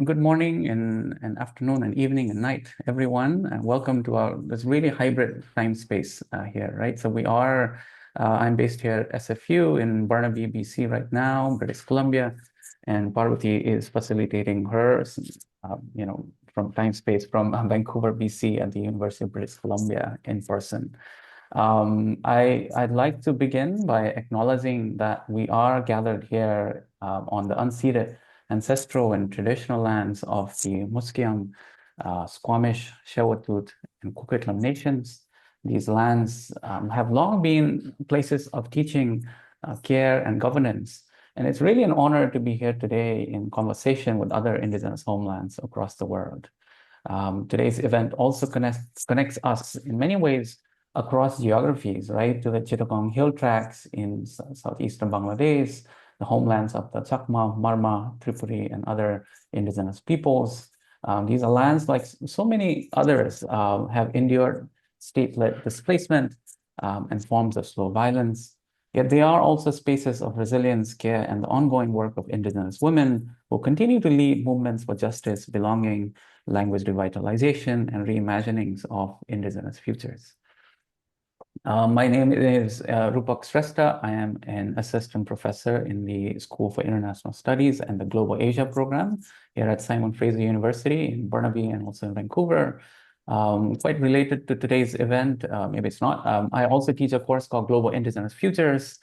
Good morning and afternoon and evening and night, everyone, and welcome to our this really hybrid time space here, right? I'm based here at SFU in Burnaby, BC right now, British Columbia, and Parvati is facilitating her, from time space from Vancouver, BC at the University of British Columbia in person. I'd like to begin by acknowledging that we are gathered here on the unceded ancestral and traditional lands of the Musqueam, Squamish, Tsleil-Waututh, and Coquitlam nations. These lands have long been places of teaching, care, and governance. And it's really an honor to be here today in conversation with other Indigenous homelands across the world. Today's event also connects us in many ways across geographies, right, to the Chittagong Hill Tracts in southeastern Bangladesh, the homelands of the Chakma, Marma, Tripuri, and other indigenous peoples. These are lands, like so many others, have endured state-led displacement and forms of slow violence. Yet they are also spaces of resilience, care, and the ongoing work of indigenous women who continue to lead movements for justice, belonging, language revitalization, and reimaginings of indigenous futures. My name is Rupak Shrestha. I am an assistant professor in the School for International Studies and the Global Asia program here at Simon Fraser University in Burnaby and also in Vancouver. Quite related to today's event, maybe it's not. I also teach a course called Global Indigenous Futures,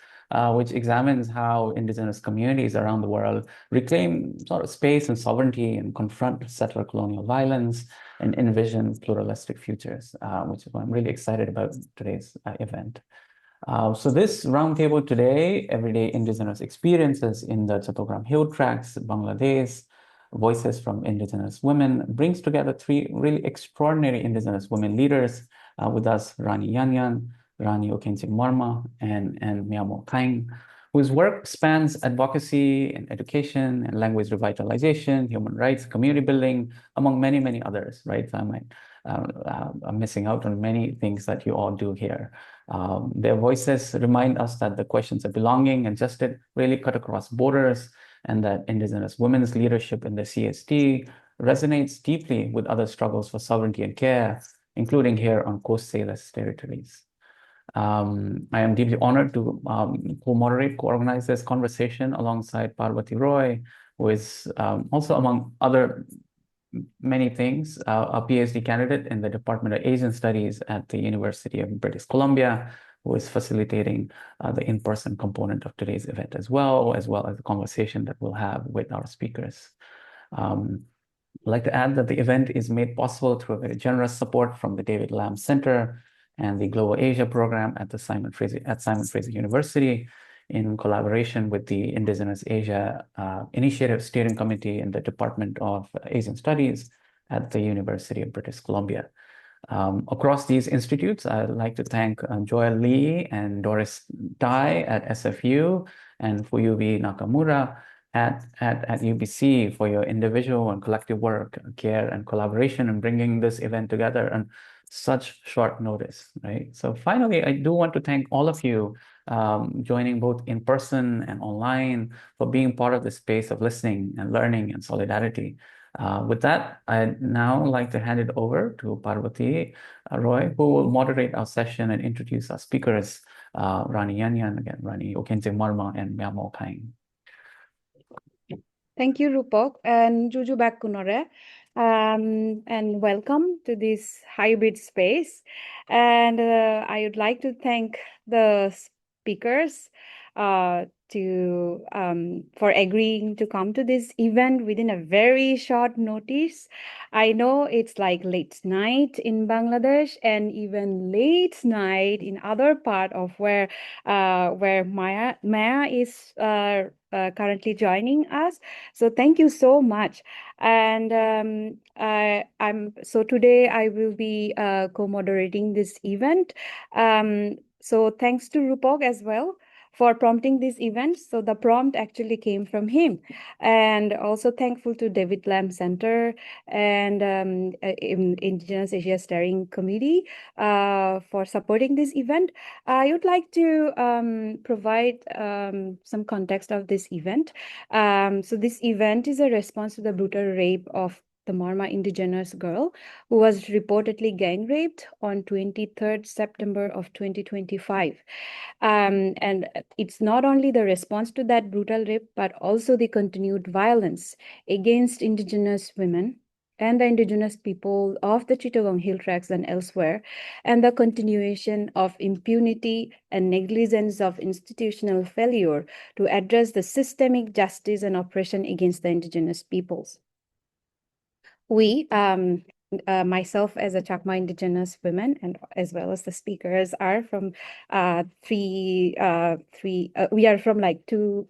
which examines how indigenous communities around the world reclaim sort of space and sovereignty and confront settler colonial violence and envision pluralistic futures, which is why I'm really excited about today's event. So this roundtable today, Everyday Indigenous Experiences in the Chittagong Hill Tracts, Bangladesh, Voices from Indigenous Women, brings together three really extraordinary Indigenous women leaders with us, Rani Yanyan, Rani Okenching Marma, and Miamo Kaing, whose work spans advocacy and education and language revitalization, human rights, community building, among many, many others, right? So I'm missing out on many things that you all do here. Their voices remind us that the questions of belonging and justice really cut across borders, and that Indigenous women's leadership in the CST resonates deeply with other struggles for sovereignty and care, including here on Coast Salish territories. I am deeply honored to co-moderate, co-organize this conversation alongside Parvati Roy, who is also, among other many things, a PhD candidate in the Department of Asian Studies at the University of British Columbia, who is facilitating the in-person component of today's event as well as the conversation that we'll have with our speakers. I'd like to add that the event is made possible through a very generous support from the David Lamb Center and the Global Asia program at the Simon Fraser University, in collaboration with the Indigenous Asia Initiative Steering Committee and the Department of Asian Studies at the University of British Columbia. Across these institutes, I'd like to thank Joel Lee and Doris Tai at SFU and Fuyubi Nakamura at UBC for your individual and collective work, care, and collaboration in bringing this event together on such short notice, right? So finally, I do want to thank all of you joining both in person and online for being part of the space of listening and learning and solidarity. With that, I'd now like to hand it over to Parvati Roy, who will moderate our session and introduce our speakers, Rani Yanyan, again, Rani Okenching Marma, and Miamo Kaing. Thank you, Rupak, and Juju Bakkunore. And welcome to this hybrid space. And I would like to thank the speakers for agreeing to come to this event within a very short notice. I know it's like late night in Bangladesh and even late night in other part of where Maya is currently joining us. So thank you so much. And so today I will be co-moderating this event. So thanks to Rupak as well for prompting this event. So the prompt actually came from him. And also thankful to David Lam Center and Indigenous Asia Steering Committee for supporting this event. I would like to provide some context of this event. So this event is a response to the brutal rape of the Marma indigenous girl who was reportedly gang raped on 23rd September of 2025. And it's not only the response to that brutal rape, but also the continued violence against indigenous women and the indigenous people of the Chittagong Hill Tracts and elsewhere, and the continuation of impunity and negligence of institutional failure to address the systemic justice and oppression against the indigenous peoples. We, myself as a Chakma indigenous woman, and as well as the speakers are from we are from like two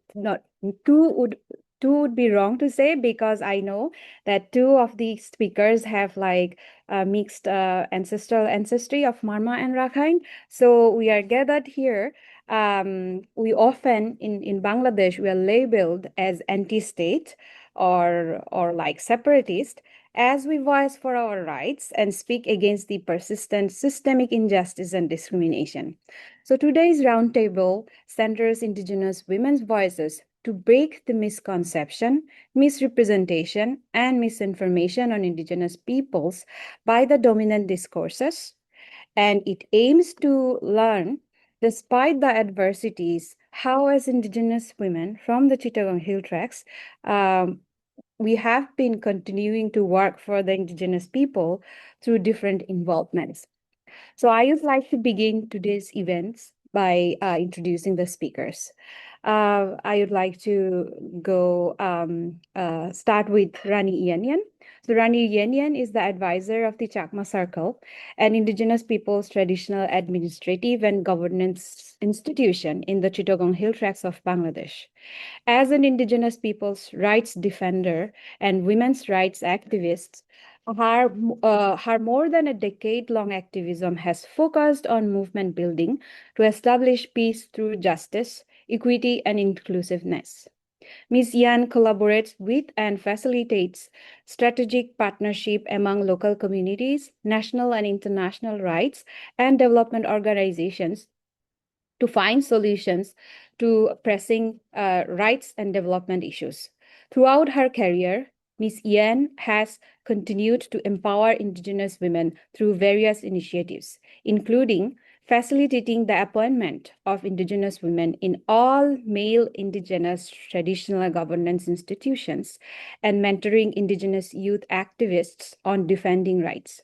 would be wrong to say, because I know that two of the speakers have like mixed ancestral ancestry of Marma and Rakhine. So we are gathered here. We often in Bangladesh, we are labeled as anti-state or like separatist, as we voice for our rights and speak against the persistent systemic injustice and discrimination. So today's roundtable centers Indigenous women's voices to break the misconception, misrepresentation, and misinformation on Indigenous peoples by the dominant discourses. And it aims to learn, despite the adversities, how as Indigenous women from the Chittagong Hill Tracts, we have been continuing to work for the Indigenous people through different involvements. So I would like to begin today's events by introducing the speakers. I would like to start with Rani Yanyan. So Rani Yanyan is the advisor of the Chakma Circle, an Indigenous people's traditional administrative and governance institution in the Chittagong Hill Tracts of Bangladesh. As an Indigenous people's rights defender and women's rights activist, her more than a decade-long activism has focused on movement building to establish peace through justice, equity, and inclusiveness. Ms. Yan collaborates with and facilitates strategic partnership among local communities, national and international rights, and development organizations to find solutions to pressing rights and development issues. Throughout her career, Ms. Yan has continued to empower Indigenous women through various initiatives, including facilitating the appointment of Indigenous women in all male Indigenous traditional governance institutions and mentoring Indigenous youth activists on defending rights.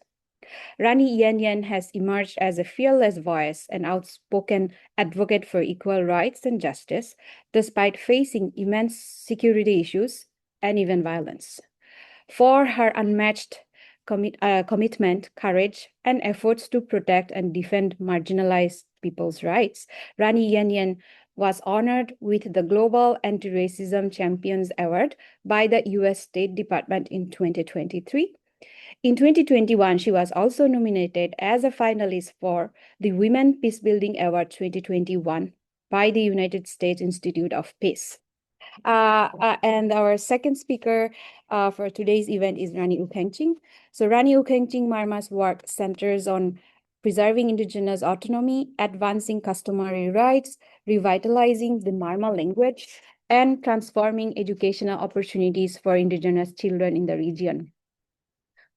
Rani Yan has emerged as a fearless voice and outspoken advocate for equal rights and justice, despite facing immense security issues and even violence. For her unmatched commitment, courage, and efforts to protect and defend marginalized people's rights, Rani Yan was honored with the Global Anti-Racism Champions Award by the US State Department in 2023. In 2021, she was also nominated as a finalist for the Women Peacebuilding Award 2021 by the United States Institute of Peace. And our second speaker for today's event is Rani U Khengching. So Rani U Khengching Marma's work centers on preserving Indigenous autonomy, advancing customary rights, revitalizing the Marma language, and transforming educational opportunities for Indigenous children in the region.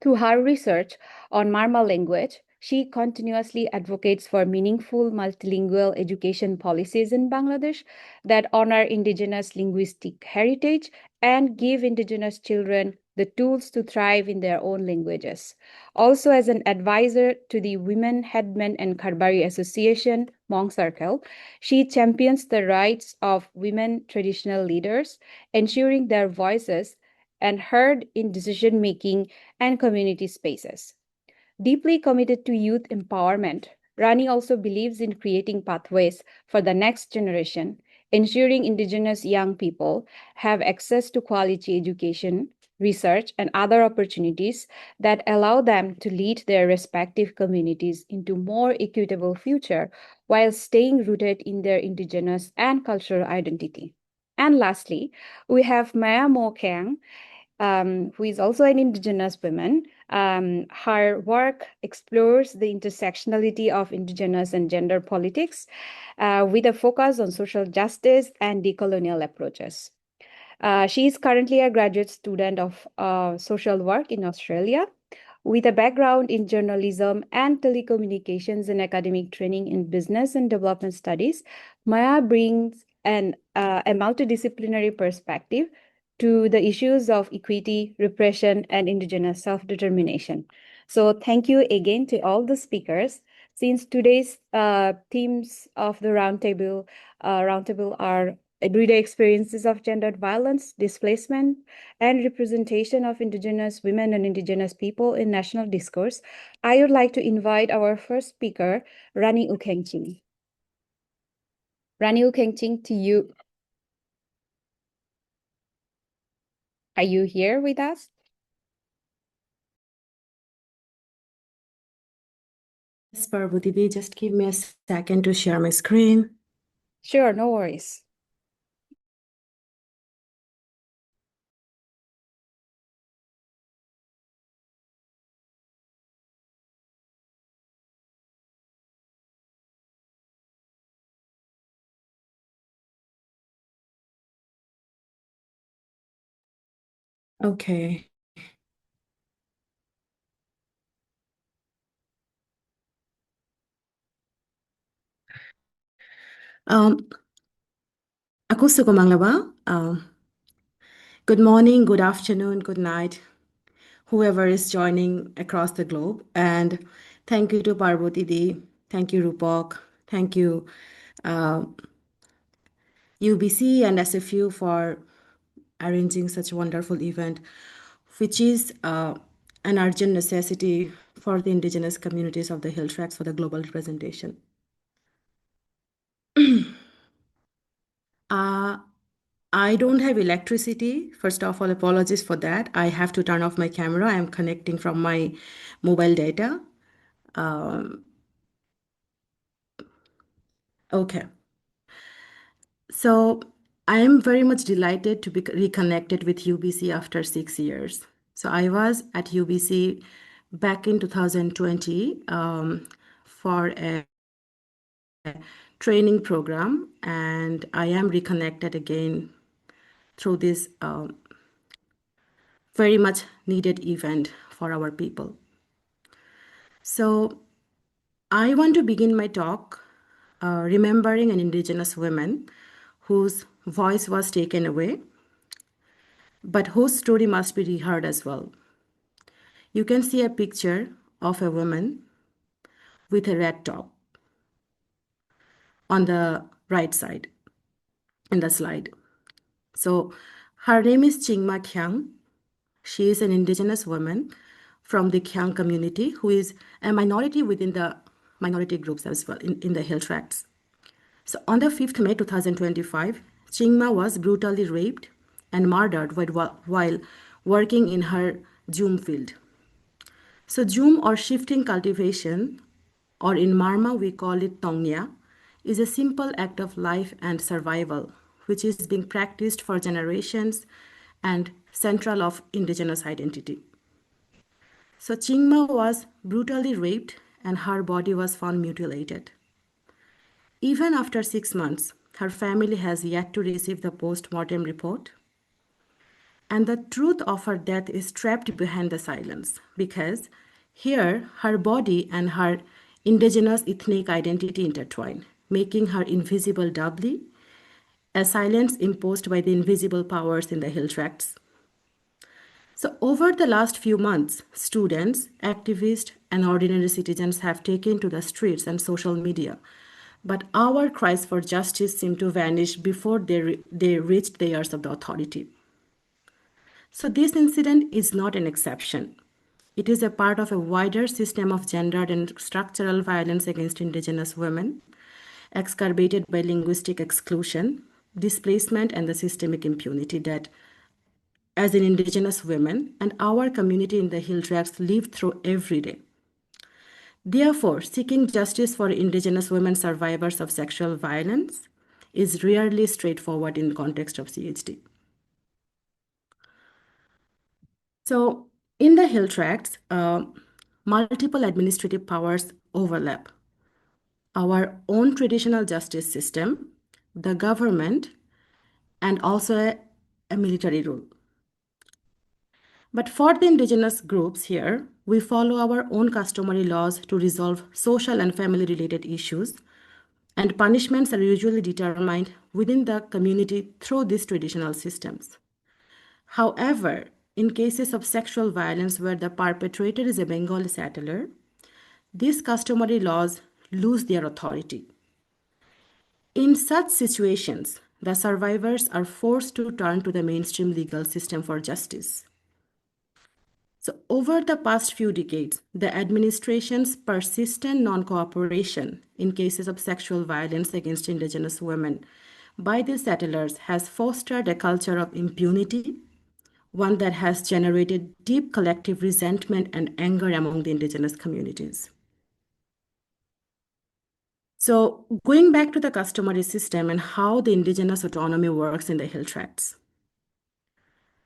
Through her research on Marma language, she continuously advocates for meaningful multilingual education policies in Bangladesh that honor Indigenous linguistic heritage and give Indigenous children the tools to thrive in their own languages. Also, as an advisor to the Women Headmen and Karbari Association, Hmong Circle, she champions the rights of women traditional leaders, ensuring their voices and heard in decision-making and community spaces. Deeply committed to youth empowerment, Rani also believes in creating pathways for the next generation, ensuring Indigenous young people have access to quality education research, and other opportunities that allow them to lead their respective communities into more equitable future while staying rooted in their indigenous and cultural identity. And lastly, we have Maya Mo Kang, who is also an Indigenous woman. Her work explores the intersectionality of Indigenous and gender politics with a focus on social justice and decolonial approaches. She is currently a graduate student of social work in Australia. With a background in journalism and telecommunications and academic training in business and development studies, Maya brings a multidisciplinary perspective to the issues of equity, repression, and Indigenous self-determination. So thank you again to all the speakers. Since today's themes of the roundtable are everyday experiences of gendered violence, displacement, and representation of Indigenous women and Indigenous people in national discourse, I would like to invite our first speaker, Rani Ukengching. Rani Ukengching, to you. Are you here with us? Yes, Parvati, just give me a second to share my screen. Sure, no worries. Okay. Ako gusto ko manglaba. Good morning, good afternoon, good night, whoever is joining across the globe. And thank you to Parvati Di, thank you Rupak, thank you UBC and SFU for arranging such a wonderful event, which is an urgent necessity for the indigenous communities of the Hill Tracts for the global representation. I don't have electricity. First of all, apologies for that. I have to turn off my camera. I am connecting from my mobile data. Okay. So I am very much delighted to be reconnected with UBC after 6 years. So I was at UBC back in 2020 for a training program, and I am reconnected again through this very much needed event for our people. So I want to begin my talk remembering an Indigenous woman whose voice was taken away, but whose story must be reheard as well. You can see a picture of a woman with a red top on the right side in the slide. So her name is Chingma Khyang. She is an Indigenous woman from the Khyang community who is a minority within the minority groups as well in the Hill Tracts. So on the 5th May 2025, Chingma was brutally raped and murdered while working in her Jum field. So Jum, or shifting cultivation, or in Marma we call it Tongnya, is a simple act of life and survival, which is being practiced for generations and central of indigenous identity. So Chingma was brutally raped and her body was found mutilated. Even after 6 months, her family has yet to receive the post-mortem report. And the truth of her death is trapped behind the silence because here her body and her indigenous ethnic identity intertwine, making her invisible doubly, a silence imposed by the invisible powers in the Hill Tracts. So over the last few months, students, activists, and ordinary citizens have taken to the streets and social media. But our cries for justice seem to vanish before they reach the ears of the authority. So this incident is not an exception. It is a part of a wider system of gendered and structural violence against Indigenous women, exacerbated by linguistic exclusion, displacement, and the systemic impunity that as in Indigenous women and our community in the Hill Tracts live through every day. Therefore, seeking justice for Indigenous women survivors of sexual violence is rarely straightforward in the context of CHD. So, in the Hill Tracts, multiple administrative powers overlap. Our own traditional justice system, the government, and also a military rule. But for the indigenous groups here, we follow our own customary laws to resolve social and family related issues, and punishments are usually determined within the community through these traditional systems. However, in cases of sexual violence where the perpetrator is a Bengali settler, these customary laws lose their authority. In such situations, the survivors are forced to turn to the mainstream legal system for justice. So, over the past few decades, the administration's persistent non-cooperation in cases of sexual violence against Indigenous women by the settlers has fostered a culture of impunity, one that has generated deep collective resentment and anger among the Indigenous communities. So, going back to the customary system and how the Indigenous autonomy works in the Hill Tracts.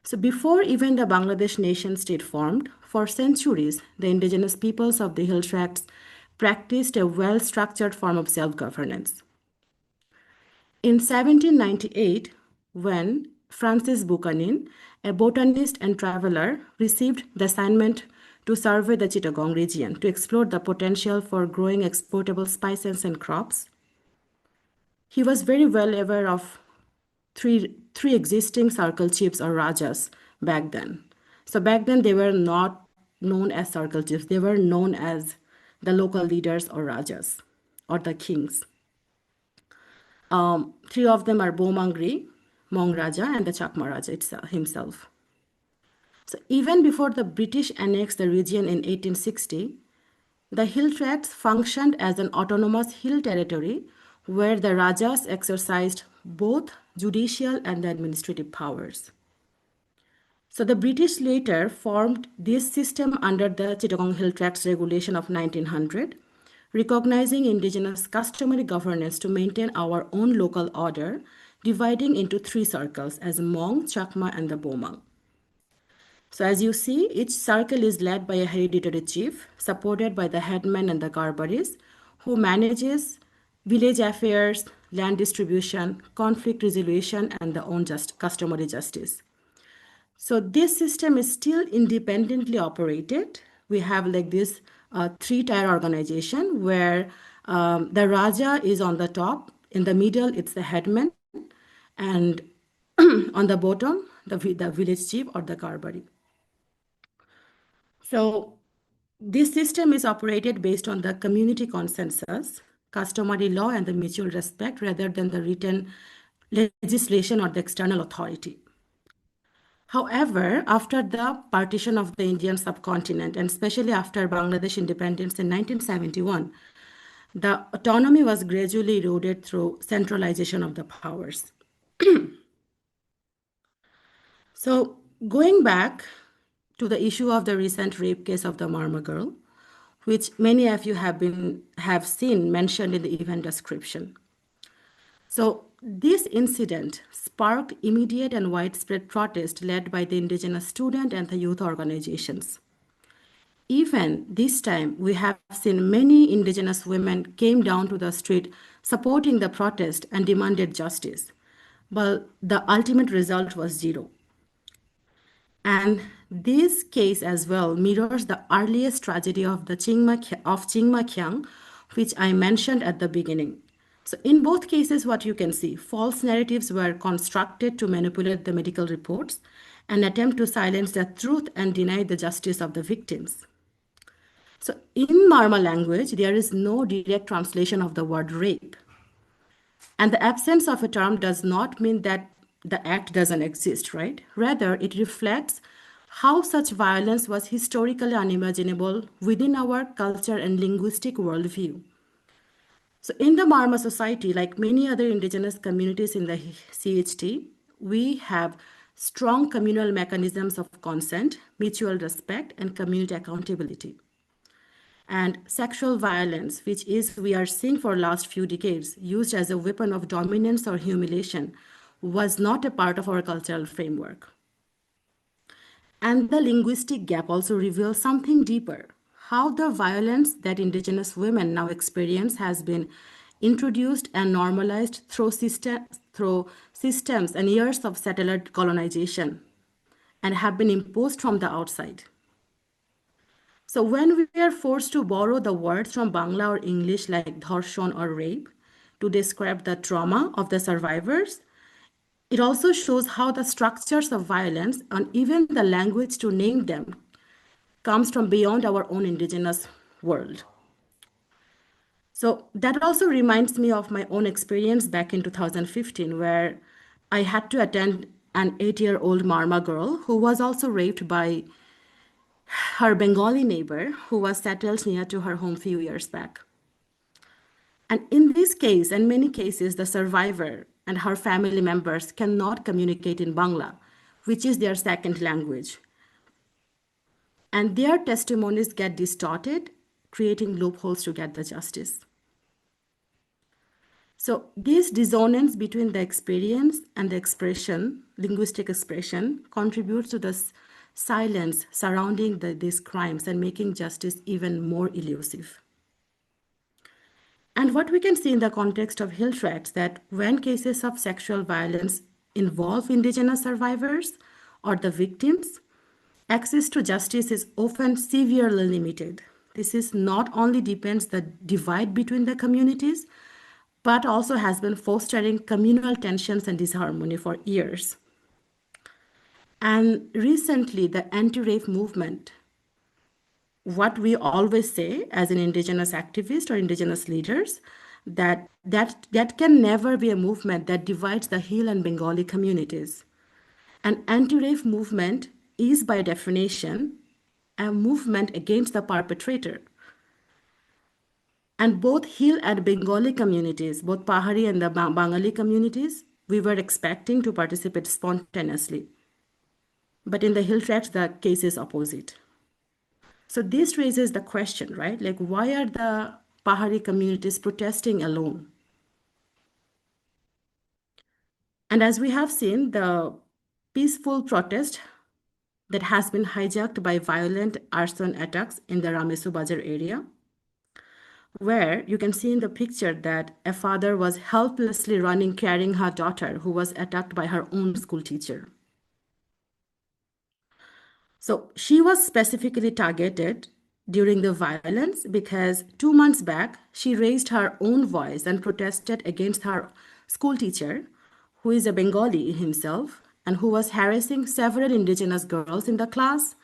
So before even the Bangladesh nation state formed, for centuries, the indigenous peoples of the Hill Tracts practiced a well-structured form of self-governance. In 1798, when Francis Buchanan, a botanist and traveler, received the assignment to survey the Chittagong region to explore the potential for growing exportable spices and crops, he was very well aware of three existing circle chiefs or rajas back then. So back then they were not known as circle chiefs, they were known as the local leaders or rajas or the kings. Three of them are Bomangri, Mong Raja, and the Chakma Raja himself. So even before the British annexed the region in 1860, the Hill Tracts functioned as an autonomous hill territory where the Rajas exercised both judicial and administrative powers. So the British later formed this system under the Chittagong Hill Tracts Regulation of 1900, recognizing indigenous customary governance to maintain our own local order, dividing into three circles as Hmong, Chakma, and the Bomang. So as you see, each circle is led by a hereditary chief, supported by the headmen and the garbaris, who manages village affairs, land distribution, conflict resolution, and the own customary justice. So this system is still independently operated. We have like this three-tier organization where the Raja is on the top, in the middle it's the headman, and on the bottom, the village chief or the garbari. So this system is operated based on the community consensus, customary law, and the mutual respect rather than the written legislation or the external authority. However, after the partition of the Indian subcontinent, and especially after Bangladesh independence in 1971, the autonomy was gradually eroded through centralization of the powers. So going back to the issue of the recent rape case of the Marma girl, which many of you have seen mentioned in the event description. So this incident sparked immediate and widespread protest led by the indigenous student and the youth organizations. Even this time, we have seen many indigenous women came down to the street supporting the protest and demanded justice. But the ultimate result was zero. And this case as well mirrors the earliest tragedy of Chingma Khyang, which I mentioned at the beginning. So in both cases, what you can see, false narratives were constructed to manipulate the medical reports and attempt to silence the truth and deny the justice of the victims. So in Marma language, there is no direct translation of the word rape. And the absence of a term does not mean that the act doesn't exist, right? Rather, it reflects how such violence was historically unimaginable within our culture and linguistic worldview. So in the Marma society, like many other indigenous communities in the CHT, we have strong communal mechanisms of consent, mutual respect, and community accountability. And sexual violence, which is, we are seeing for last few decades, used as a weapon of dominance or humiliation, was not a part of our cultural framework. And the linguistic gap also reveals something deeper: how the violence that Indigenous women now experience has been introduced and normalized through systems and years of settler colonization and have been imposed from the outside. So when we are forced to borrow the words from Bangla or English like dharshon or rape to describe the trauma of the survivors, it also shows how the structures of violence and even the language to name them comes from beyond our own Indigenous world. So that also reminds me of my own experience back in 2015, where I had to attend an 8-year-old Marma girl who was also raped by her Bengali neighbor who was settled near to her home few years back. And in this case, and many cases, the survivor and her family members cannot communicate in Bangla, which is their second language. And their testimonies get distorted, creating loopholes to get the justice. So this dissonance between the experience and the expression, linguistic expression, contributes to the silence surrounding these crimes and making justice even more elusive. And what we can see in the context of Hill Tracts, that when cases of sexual violence involve Indigenous survivors or the victims, access to justice is often severely limited. This is not only deepens the divide between the communities, but also has been fostering communal tensions and disharmony for years. And recently, the anti-rape movement, what we always say as an Indigenous activist or Indigenous leaders, that can never be a movement that divides the Hill and Bengali communities. An anti-rape movement is by definition a movement against the perpetrator. And both Hill and Bengali communities, both Pahari and the Bengali communities, we were expecting to participate spontaneously. But in the Hill Tracts, the case is opposite. So this raises the question, right? Like, why are the Pahari communities protesting alone? And as we have seen, the peaceful protest that has been hijacked by violent arson attacks in the Ramesu Bazar area, where you can see in the picture that a father was helplessly running carrying her daughter who was attacked by her own school teacher. So she was specifically targeted during the violence because 2 months back, she raised her own voice and protested against her school teacher, who is a Bengali himself, and who was harassing several Indigenous girls in the class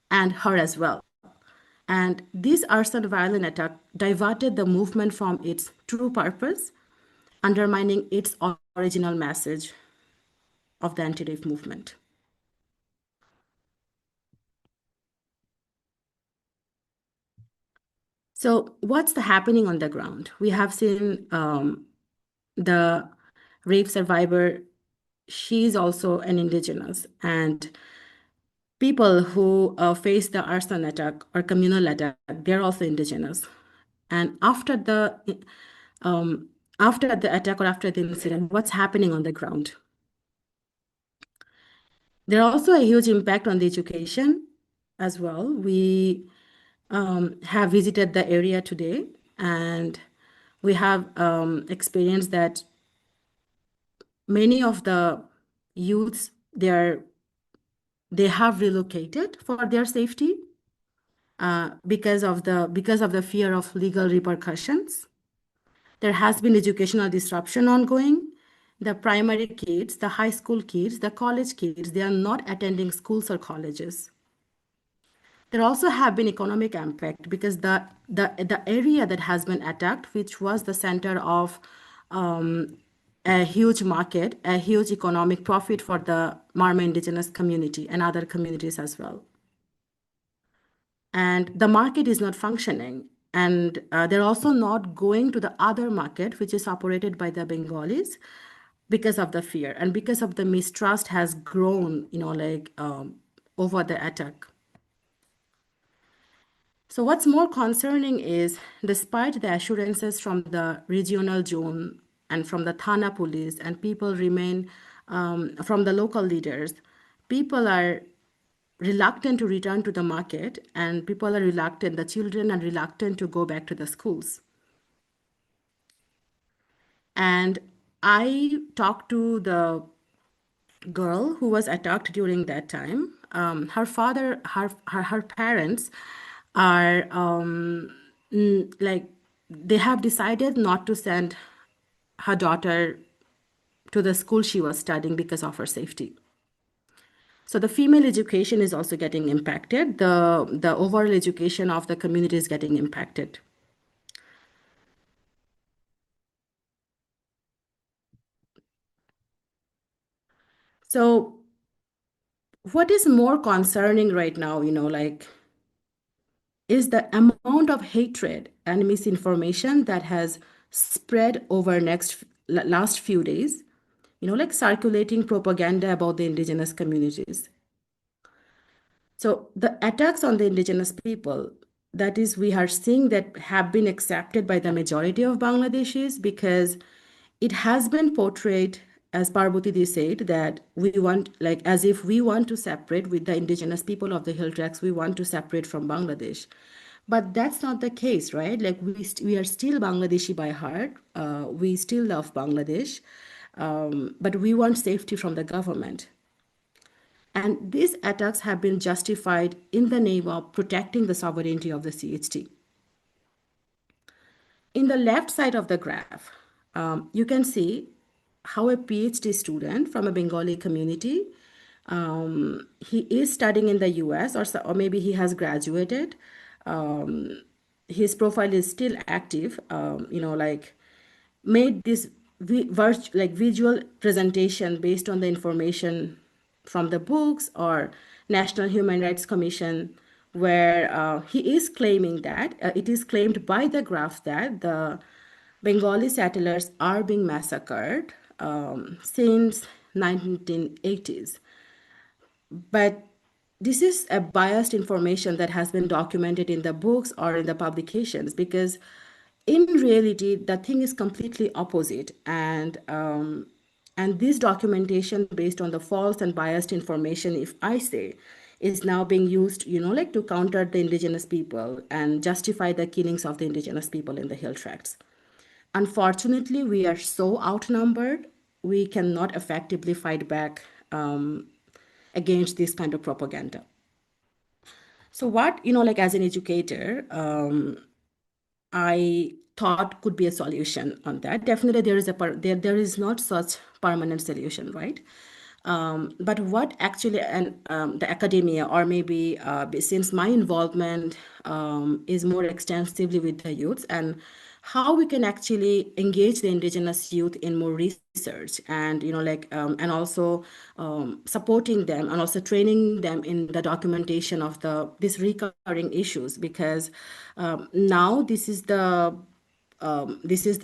and her as well. And this arson violent attack diverted the movement from its true purpose, undermining its original message of the anti-rape movement. So what's happening on the ground? We have seen the rape survivor, she's also an Indigenous, and people who face the arson attack or communal attack, they're also Indigenous. And after the attack or after the incident, what's happening on the ground? There are also a huge impact on the education as well. We have visited the area today, and we have experienced that many of the youths, they have relocated for their safety because of the fear of legal repercussions. There has been educational disruption ongoing. The primary kids, the high school kids, the college kids, they are not attending schools or colleges. There also have been economic impact because the area that has been attacked, which was the center of a huge market, a huge economic profit for the Marma Indigenous community and other communities as well. And the market is not functioning. And they're also not going to the other market, which is operated by the Bengalis, because of the fear and because of the mistrust has grown, over the attack. So what's more concerning is, despite the assurances from the regional zone and from the Thana police and people remain from the local leaders, people are reluctant to return to the market, and people are reluctant, the children are reluctant to go back to the schools. And I talked to the girl who was attacked during that time. Her father, her parents are like, they have decided not to send her daughter to the school she was studying because of her safety. So the female education is also getting impacted. The overall education of the community is getting impacted. So what is more concerning right now, is the amount of hatred and misinformation that has spread over last few days, circulating propaganda about the indigenous communities. So the attacks on the indigenous people, that is, we are seeing that have been accepted by the majority of Bangladeshis because it has been portrayed, as Parvati said, that we want, like, as if we want to separate with the indigenous people of the hill tracts, we want to separate from Bangladesh. But that's not the case, right? Like, we are still Bangladeshi by heart. We still love Bangladesh, but we want safety from the government. And these attacks have been justified in the name of protecting the sovereignty of the CHT. In the left side of the graph, you can see how a PhD student from a Bengali community, he is studying in the US, or maybe he has graduated. His profile is still active, made this visual presentation based on the information from the books or National Human Rights Commission, where he is claiming that it is claimed by the graph that the Bengali settlers are being massacred since 1980s. But this is a biased information that has been documented in the books or in the publications, because in reality the thing is completely opposite, and this documentation based on the false and biased information, if I say, is now being used to counter the indigenous people and justify the killings of the indigenous people in the hill tracts. Unfortunately, we are so outnumbered, we cannot effectively fight back against this kind of propaganda. So what, as an educator, I thought could be a solution on that. Definitely there is not such permanent solution, right? But what actually, and the academia, or maybe since my involvement is more extensively with the youths, and how we can actually engage the indigenous youth in more research, and and also supporting them and also training them in the documentation of these recurring issues, because now this is the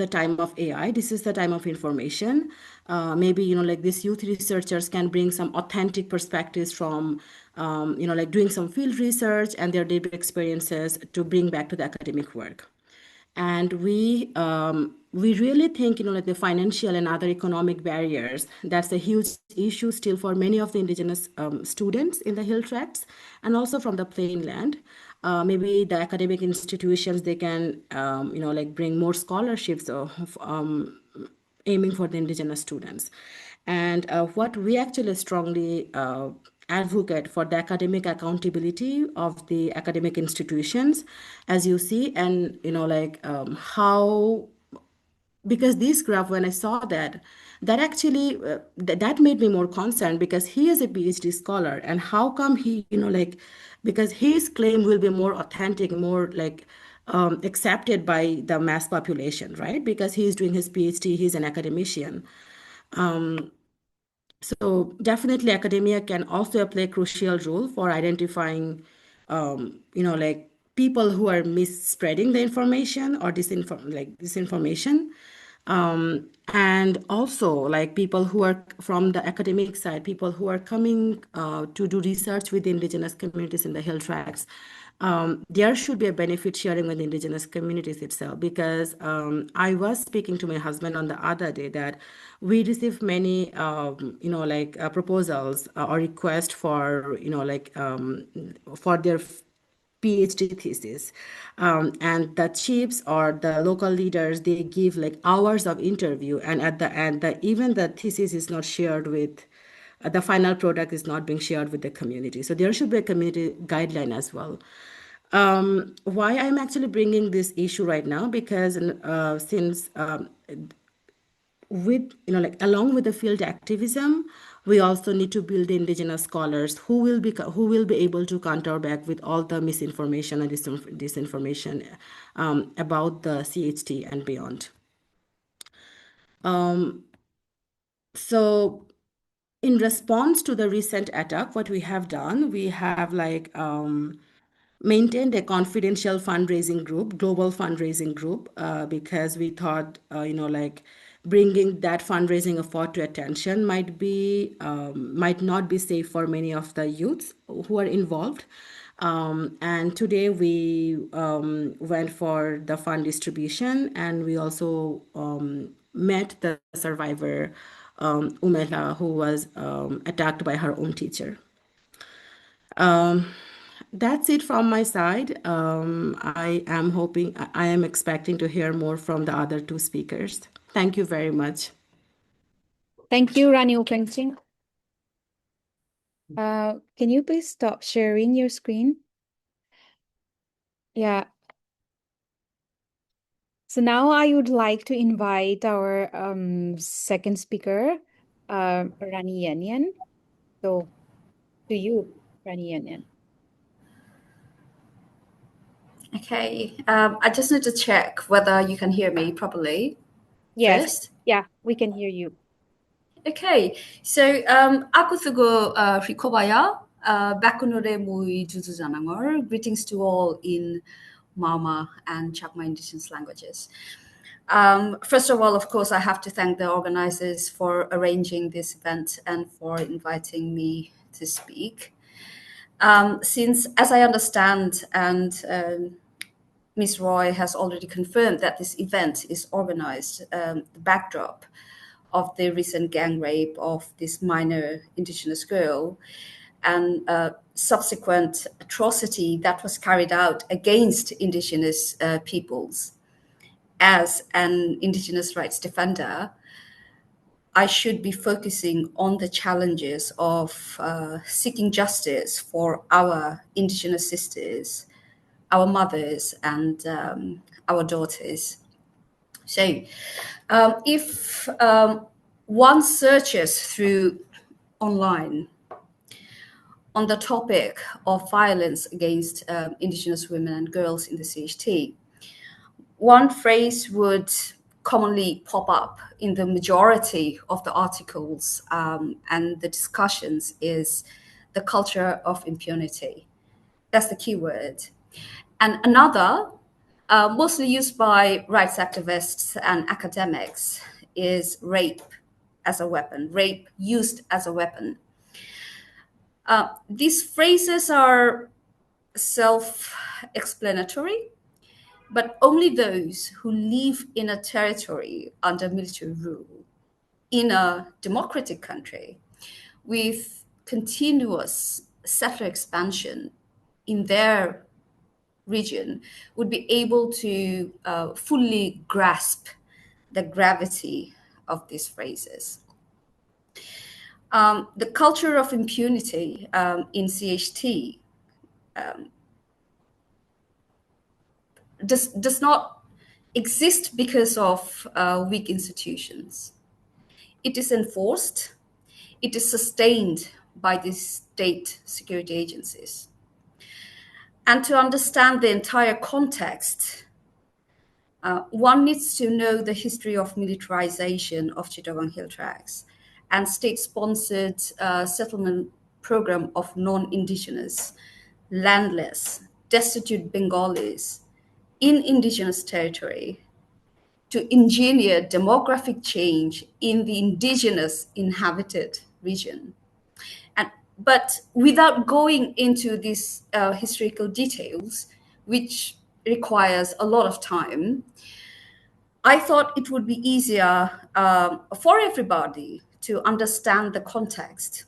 time of AI. This is the time of information. Maybe these youth researchers can bring some authentic perspectives from doing some field research and their daily experiences to bring back to the academic work. And we really think the financial and other economic barriers, that's a huge issue still for many of the indigenous students in the hill tracts and also from the plain land. Maybe the academic institutions, they can bring more scholarships of aiming for the indigenous students. And what we actually strongly advocate for the academic accountability of the academic institutions, as you see, and how, because this graph, when I saw that actually that made me more concerned, because he is a PhD scholar, and how come he because his claim will be more authentic, more accepted by the mass population, right? Because he is doing his PhD, he's an academician. So definitely academia can also play a crucial role for identifying, people who are misspreading the information or disinformation. And also like people who are from the academic side, people who are coming to do research with indigenous communities in the hill tracts, there should be a benefit sharing with indigenous communities itself, because I was speaking to my husband on the other day that we receive many proposals or requests for for their PhD thesis. And the chiefs or the local leaders, they give like hours of interview, and at the end, even the thesis is not shared with, the final product is not being shared with the community. So there should be a community guideline as well. Why I'm actually bringing this issue right now, because since with along with the field activism, we also need to build indigenous scholars who will be able to counter back with all the misinformation and disinformation about the CHT and beyond. So in response to the recent attack, what we have done, we have maintained a confidential fundraising group, global fundraising group, because we thought, bringing that fundraising effort to attention might not be safe for many of the youths who are involved. And today we went for the fund distribution, and we also met the survivor, Umela, who was attacked by her own teacher. That's it from my side. I am expecting to hear more from the other two speakers. Thank you very much. Thank you, Rani Upengching. Can you please stop sharing your screen? Yeah. So now I would like to invite our second speaker, Rani Yanyan. So to you, Rani Yanyan. Okay, I just need to check whether you can hear me properly. Yes. First. Yeah, we can hear you. Okay, so aku thugo Rikobaya, Bakunore Mui Juzuzanangor. Greetings to all in Marma and Chakma Indigenous languages. First of all, of course, I have to thank the organizers for arranging this event and for inviting me to speak. Since, as I understand, and Ms. Roy has already confirmed that this event is organized, the backdrop of the recent gang rape of this minor Indigenous girl and subsequent atrocity that was carried out against Indigenous peoples. As an Indigenous rights defender, I should be focusing on the challenges of seeking justice for our Indigenous sisters, our mothers, and our daughters. So if one searches through online on the topic of violence against Indigenous women and girls in the CHT, one phrase would commonly pop up in the majority of the articles and the discussions is the culture of impunity. That's the key word. And another, mostly used by rights activists and academics, is rape as a weapon, rape used as a weapon. These phrases are self-explanatory, but only those who live in a territory under military rule, in a democratic country, with continuous settler expansion in their region, would be able to fully grasp the gravity of these phrases. The culture of impunity in CHT does not exist because of weak institutions. It is enforced, it is sustained by the state security agencies. And to understand the entire context, one needs to know the history of militarization of Chittagong Hill Tracts and state-sponsored settlement program of non-Indigenous, landless, destitute Bengalis in Indigenous territory to engineer demographic change in the indigenous inhabited region. But without going into these historical details, which requires a lot of time, I thought it would be easier for everybody to understand the context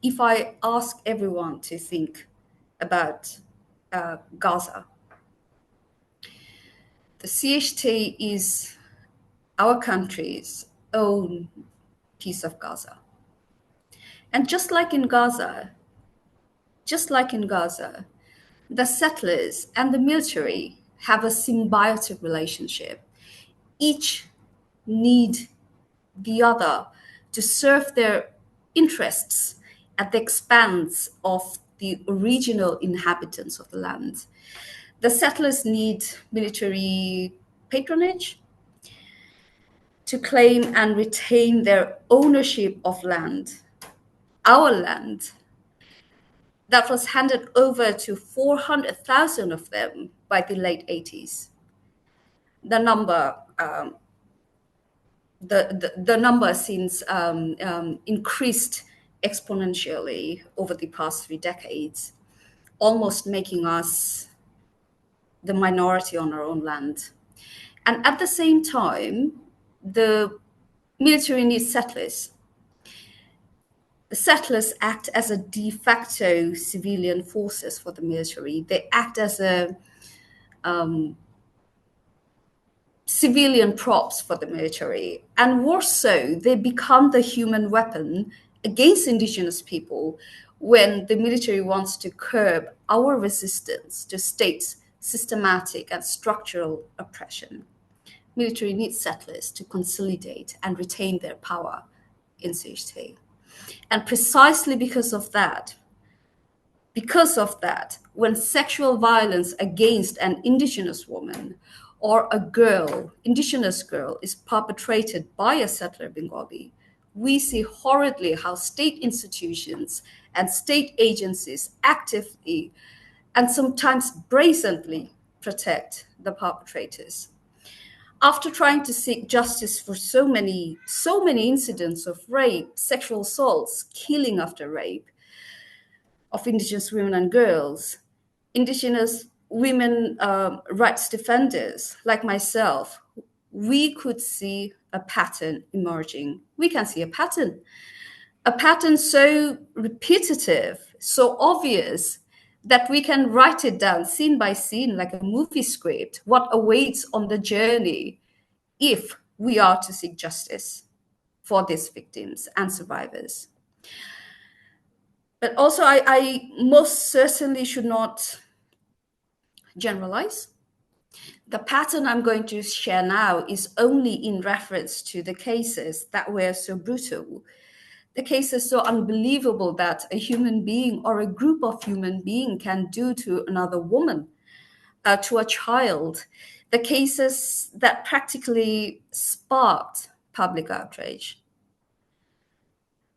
if I ask everyone to think about Gaza. The CHT is our country's own piece of Gaza. And just like in Gaza, the settlers and the military have a symbiotic relationship. Each need the other to serve their interests at the expense of the original inhabitants of the land. The settlers need military patronage to claim and retain their ownership of land, our land, that was handed over to 400,000 of them by the late 80s. The number, the number since increased exponentially over the past 3 decades, almost making us the minority on our own land. And at the same time, the military needs settlers. The settlers act as a de facto civilian forces for the military. They act as a civilian props for the military. And worse so, they become the human weapon against indigenous people when the military wants to curb our resistance to state's systematic and structural oppression. Military needs settlers to consolidate and retain their power in CHT. And precisely because of that, when sexual violence against an indigenous woman or a girl, indigenous girl, is perpetrated by a settler Bengali, we see horridly how state institutions and state agencies actively and sometimes brazenly protect the perpetrators. After trying to seek justice for so many incidents of rape, sexual assaults, killing after rape of indigenous women and girls, indigenous women rights defenders like myself, we could see a pattern emerging. We can see a pattern so repetitive, so obvious, that we can write it down scene by scene like a movie script, what awaits on the journey if we are to seek justice for these victims and survivors. But also, I most certainly should not generalize. The pattern I'm going to share now is only in reference to the cases that were so brutal, the cases so unbelievable that a human being or a group of human beings can do to another woman, to a child, the cases that practically sparked public outrage.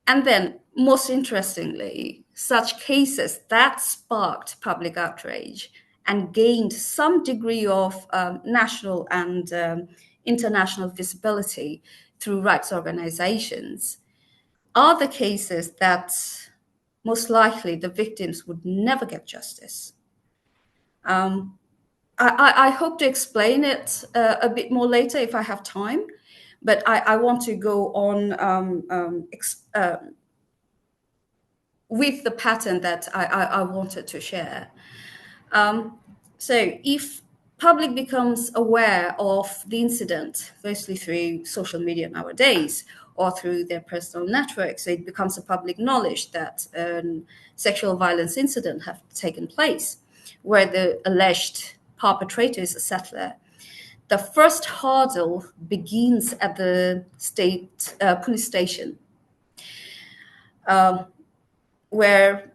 And then, most interestingly, such cases that sparked public outrage and gained some degree of national and international visibility through rights organizations are the cases that most likely the victims would never get justice. I hope to explain it a bit more later if I have time, but I want to go on with the pattern that I wanted to share. So if public becomes aware of the incident, firstly through social media nowadays, or through their personal networks, so it becomes a public knowledge that sexual violence incident have taken place, where the alleged perpetrator is a settler. The first hurdle begins at the state police station, where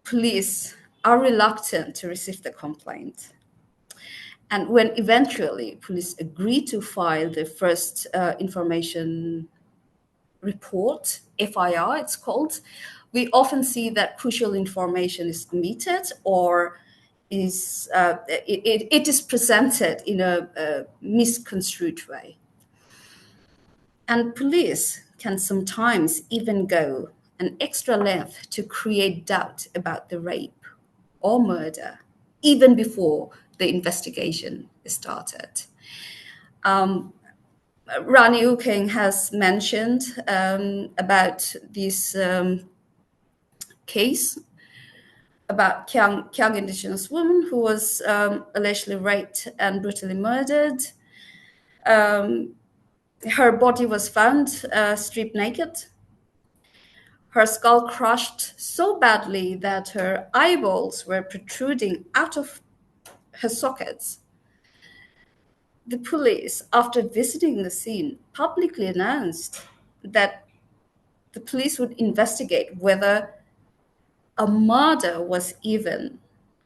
police are reluctant to receive the complaint. And when eventually police agree to file the first information report, FIR it's called, we often see that crucial information is omitted or is it is presented in a misconstrued way. And police can sometimes even go an extra length to create doubt about the rape or murder, even before the investigation is started. Rani Ukeng has mentioned about this case about Kyang Indigenous woman who was allegedly raped and brutally murdered. Her body was found stripped naked, her skull crushed so badly that her eyeballs were protruding out of her sockets. The police, after visiting the scene, publicly announced that the police would investigate whether a murder was even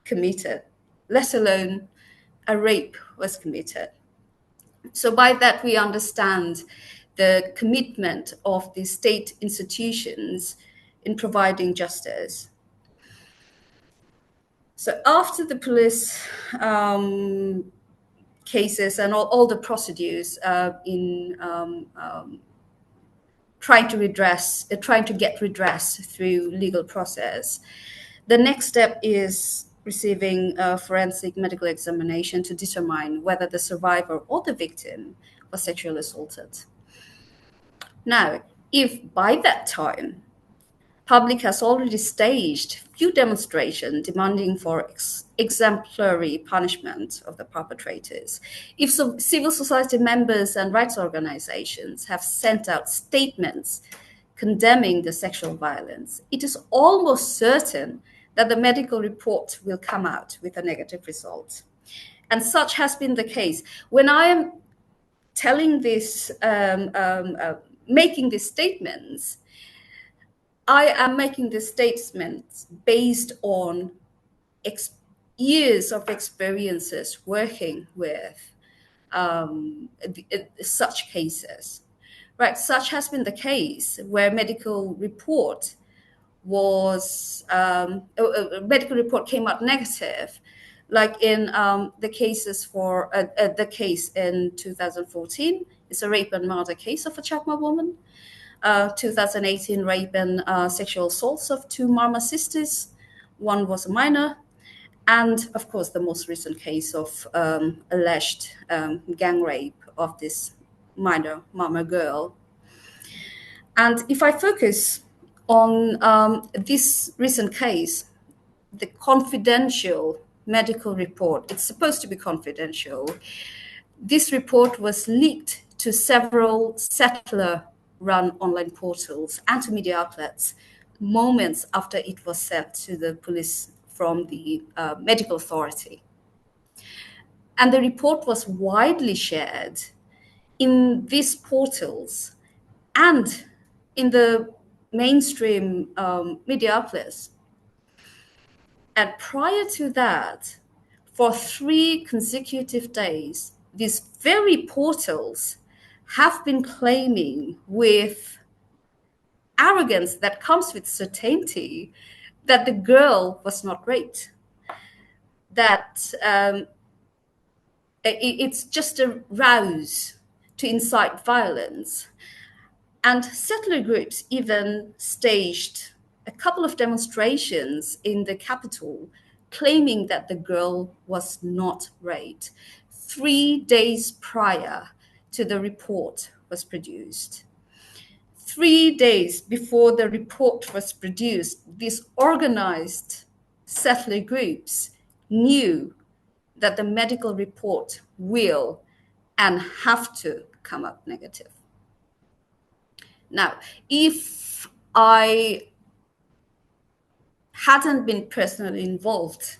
committed, let alone a rape was committed. So by that, we understand the commitment of the state institutions in providing justice. So after the police cases and all the procedures in trying to get redress through legal process, the next step is receiving a forensic medical examination to determine whether the survivor or the victim was sexually assaulted. Now, if by that time public has already staged few demonstrations demanding for exemplary punishment of the perpetrators, if civil society members and rights organizations have sent out statements condemning the sexual violence, it is almost certain that the medical report will come out with a negative result. And such has been the case. When I am telling this, making these statements, I am making these statements based on years of experiences working with such cases. Right, such has been the case where medical report came out negative, like in the cases for the case in 2014. It's a rape and murder case of a Chakma woman. 2018 rape and sexual assaults of 2 Marma sisters. One was a minor. And of course, the most recent case of alleged gang rape of this minor Marma girl. And if I focus on this recent case, the confidential medical report, it's supposed to be confidential. This report was leaked to several settler-run online portals and to media outlets moments after it was sent to the police from the medical authority. And the report was widely shared in these portals and in the mainstream media outlets. And prior to that, for 3 consecutive days, these very portals have been claiming with arrogance that comes with certainty that the girl was not raped, that it's just a ruse to incite violence. And settler groups even staged a couple of demonstrations in the capital claiming that the girl was not raped 3 days prior to the report was produced. 3 days before the report was produced, these organized settler groups knew that the medical report will and have to come up negative. Now, if I hadn't been personally involved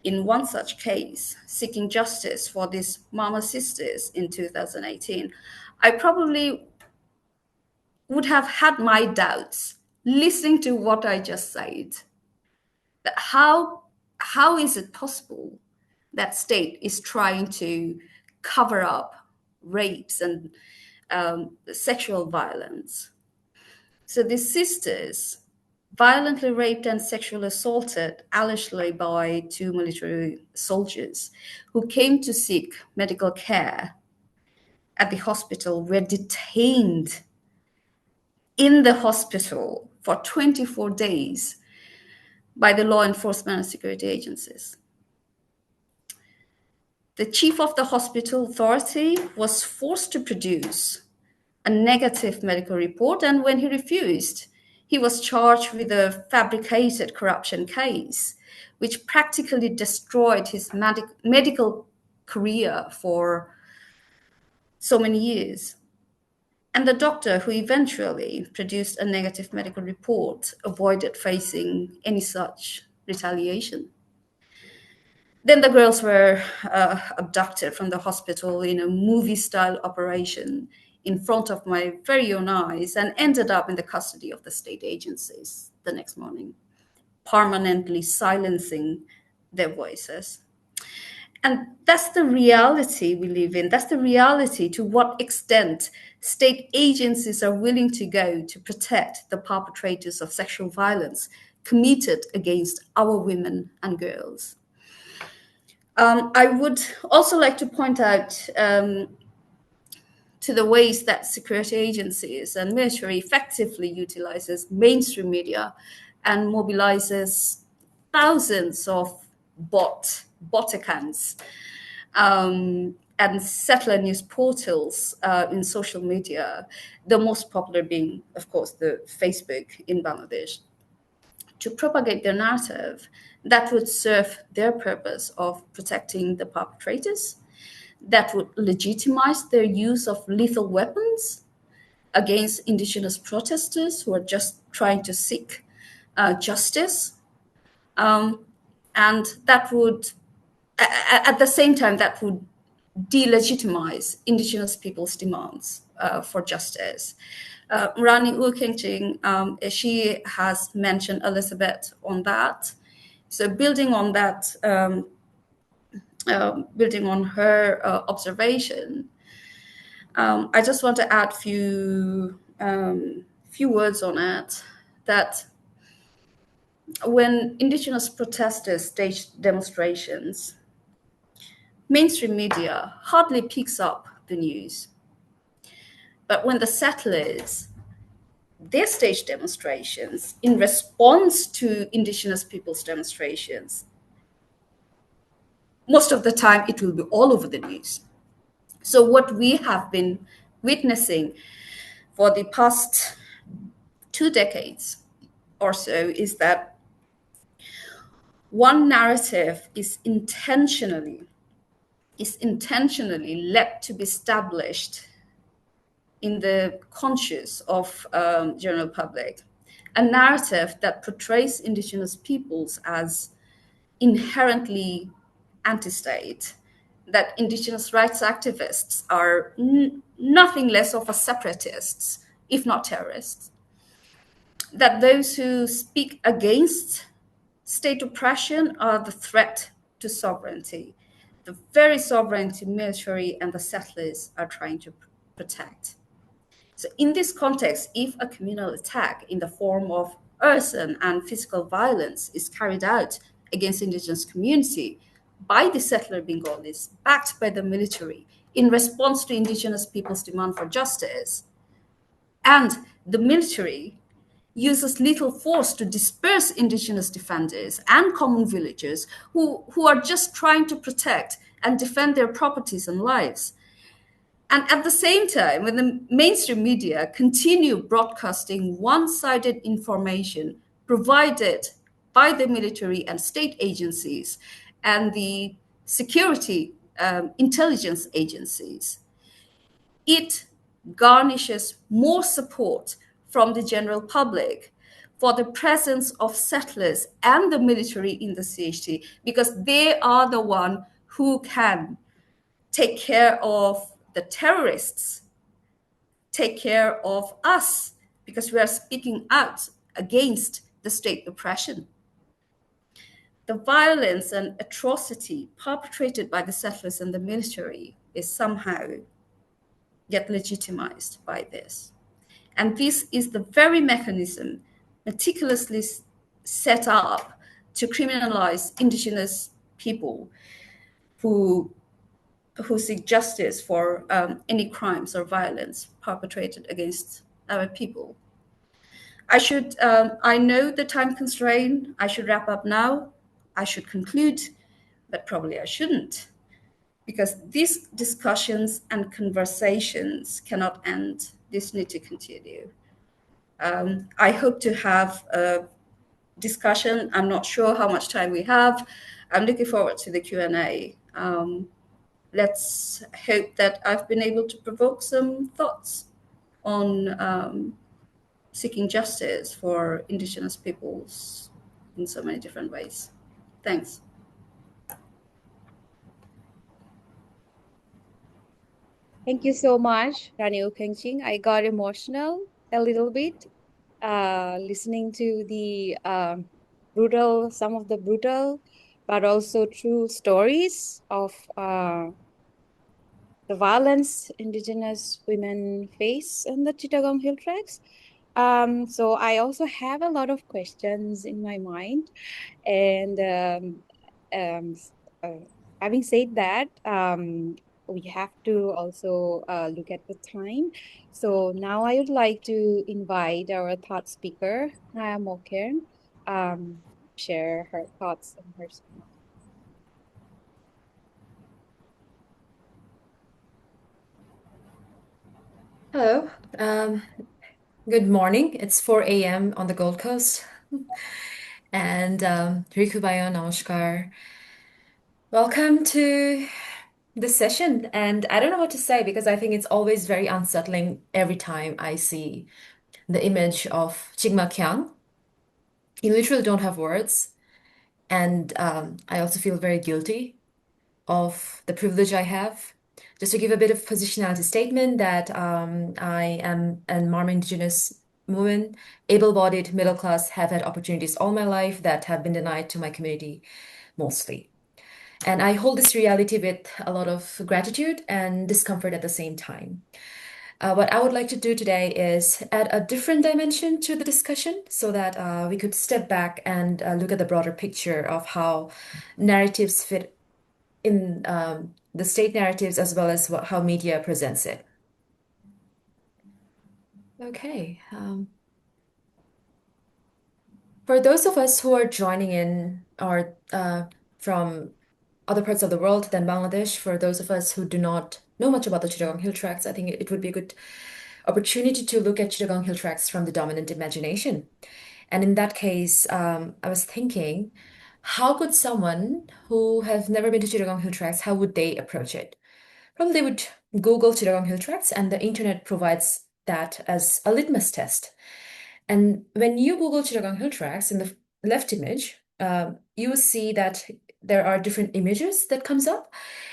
in one such case, seeking justice for these Marma sisters in 2018, I probably would have had my doubts listening to what I just said. That how is it possible that state is trying to cover up rapes and sexual violence? So these sisters violently raped and sexually assaulted, allegedly by 2 military soldiers who came to seek medical care at the hospital, were detained in the hospital for 24 days by the law enforcement and security agencies. The chief of the hospital authority was forced to produce a negative medical report, and when he refused, he was charged with a fabricated corruption case, which practically destroyed his medical career for so many years. And the doctor who eventually produced a negative medical report avoided facing any such retaliation. Then the girls were abducted from the hospital in a movie-style operation in front of my very own eyes and ended up in the custody of the state agencies the next morning, permanently silencing their voices. And that's the reality we live in. That's the reality to what extent state agencies are willing to go to protect the perpetrators of sexual violence committed against our women and girls. I would also like to point out to the ways that security agencies and military effectively utilizes mainstream media and mobilizes thousands of bot accounts and settler news portals in social media, the most popular being, of course, the Facebook in Bangladesh, to propagate their narrative that would serve their purpose of protecting the perpetrators, that would legitimize their use of lethal weapons against indigenous protesters who are just trying to seek justice. And that would, at the same time, that would delegitimize indigenous people's demands for justice. Rani Ukengching, she has mentioned a little bit on that. So building on that, building on her observation, I just want to add few words on it. That when indigenous protesters staged demonstrations, mainstream media hardly picks up the news. But when the settlers, they stage demonstrations in response to indigenous people's demonstrations, most of the time it will be all over the news. So what we have been witnessing for the past 2 decades or so is that one narrative is intentionally led to be established in the conscious of general public, a narrative that portrays indigenous peoples as inherently anti-state, that indigenous rights activists are nothing less of a separatists, if not terrorists, that those who speak against state oppression are the threat to sovereignty, the very sovereignty military and the settlers are trying to protect. So in this context, if a communal attack in the form of arson and physical violence is carried out against indigenous community by the settler Bengalis, backed by the military, in response to indigenous people's demand for justice, and the military uses lethal force to disperse indigenous defenders and common villagers who are just trying to protect and defend their properties and lives. And at the same time, when the mainstream media continue broadcasting one-sided information provided by the military and state agencies and the security intelligence agencies, it garnishes more support from the general public for the presence of settlers and the military in the CHT, because they are the one who can take care of the terrorists, take care of us, because we are speaking out against the state oppression. The violence and atrocity perpetrated by the settlers and the military is somehow get legitimized by this. And this is the very mechanism meticulously set up to criminalize Indigenous people who seek justice for any crimes or violence perpetrated against our people. I know the time constraint. I should wrap up now. I should conclude, but probably I shouldn't, because these discussions and conversations cannot end. This need to continue. I hope to have a discussion. I'm not sure how much time we have. I'm looking forward to the Q&A. Let's hope that I've been able to provoke some thoughts on seeking justice for Indigenous peoples in so many different ways. Thanks. Thank you so much, Rani Ukengching. I got emotional a little bit listening to the some of the brutal, but also true stories of the violence Indigenous women face in the Chittagong Hill Tracts. So I also have a lot of questions in my mind. And um, having said that, we have to also look at the time. So now I would like to invite our thought speaker, Naya Mokern, share her thoughts and her speech. Hello. Good morning. It's 4 a.m. on the Gold Coast. And Rikubayo, Namaskar. Welcome to the session. And I don't know what to say because I think it's always very unsettling every time I see the image of Chigma Kyang. You literally don't have words. And I also feel very guilty of the privilege I have. Just to give a bit of positionality statement that I am a Marma Indigenous woman, able-bodied, middle class, have had opportunities all my life that have been denied to my community mostly. And I hold this reality with a lot of gratitude and discomfort at the same time. What I would like to do today is add a different dimension to the discussion so that we could step back and look at the broader picture of how narratives fit in the state narratives as well as how media presents it. Okay. For those of us who are joining in or from other parts of the world than Bangladesh, for those of us who do not know much about the Chittagong Hill Tracts, I think it would be a good opportunity to look at Chittagong Hill Tracts from the dominant imagination. And in that case, I was thinking, how could someone who have never been to Chittagong Hill Tracts, how would they approach it? Probably they would Google Chittagong Hill Tracts, and the internet provides that as a litmus test. And when you Google Chittagong Hill Tracts in the left image, you will see that there are different images that comes up,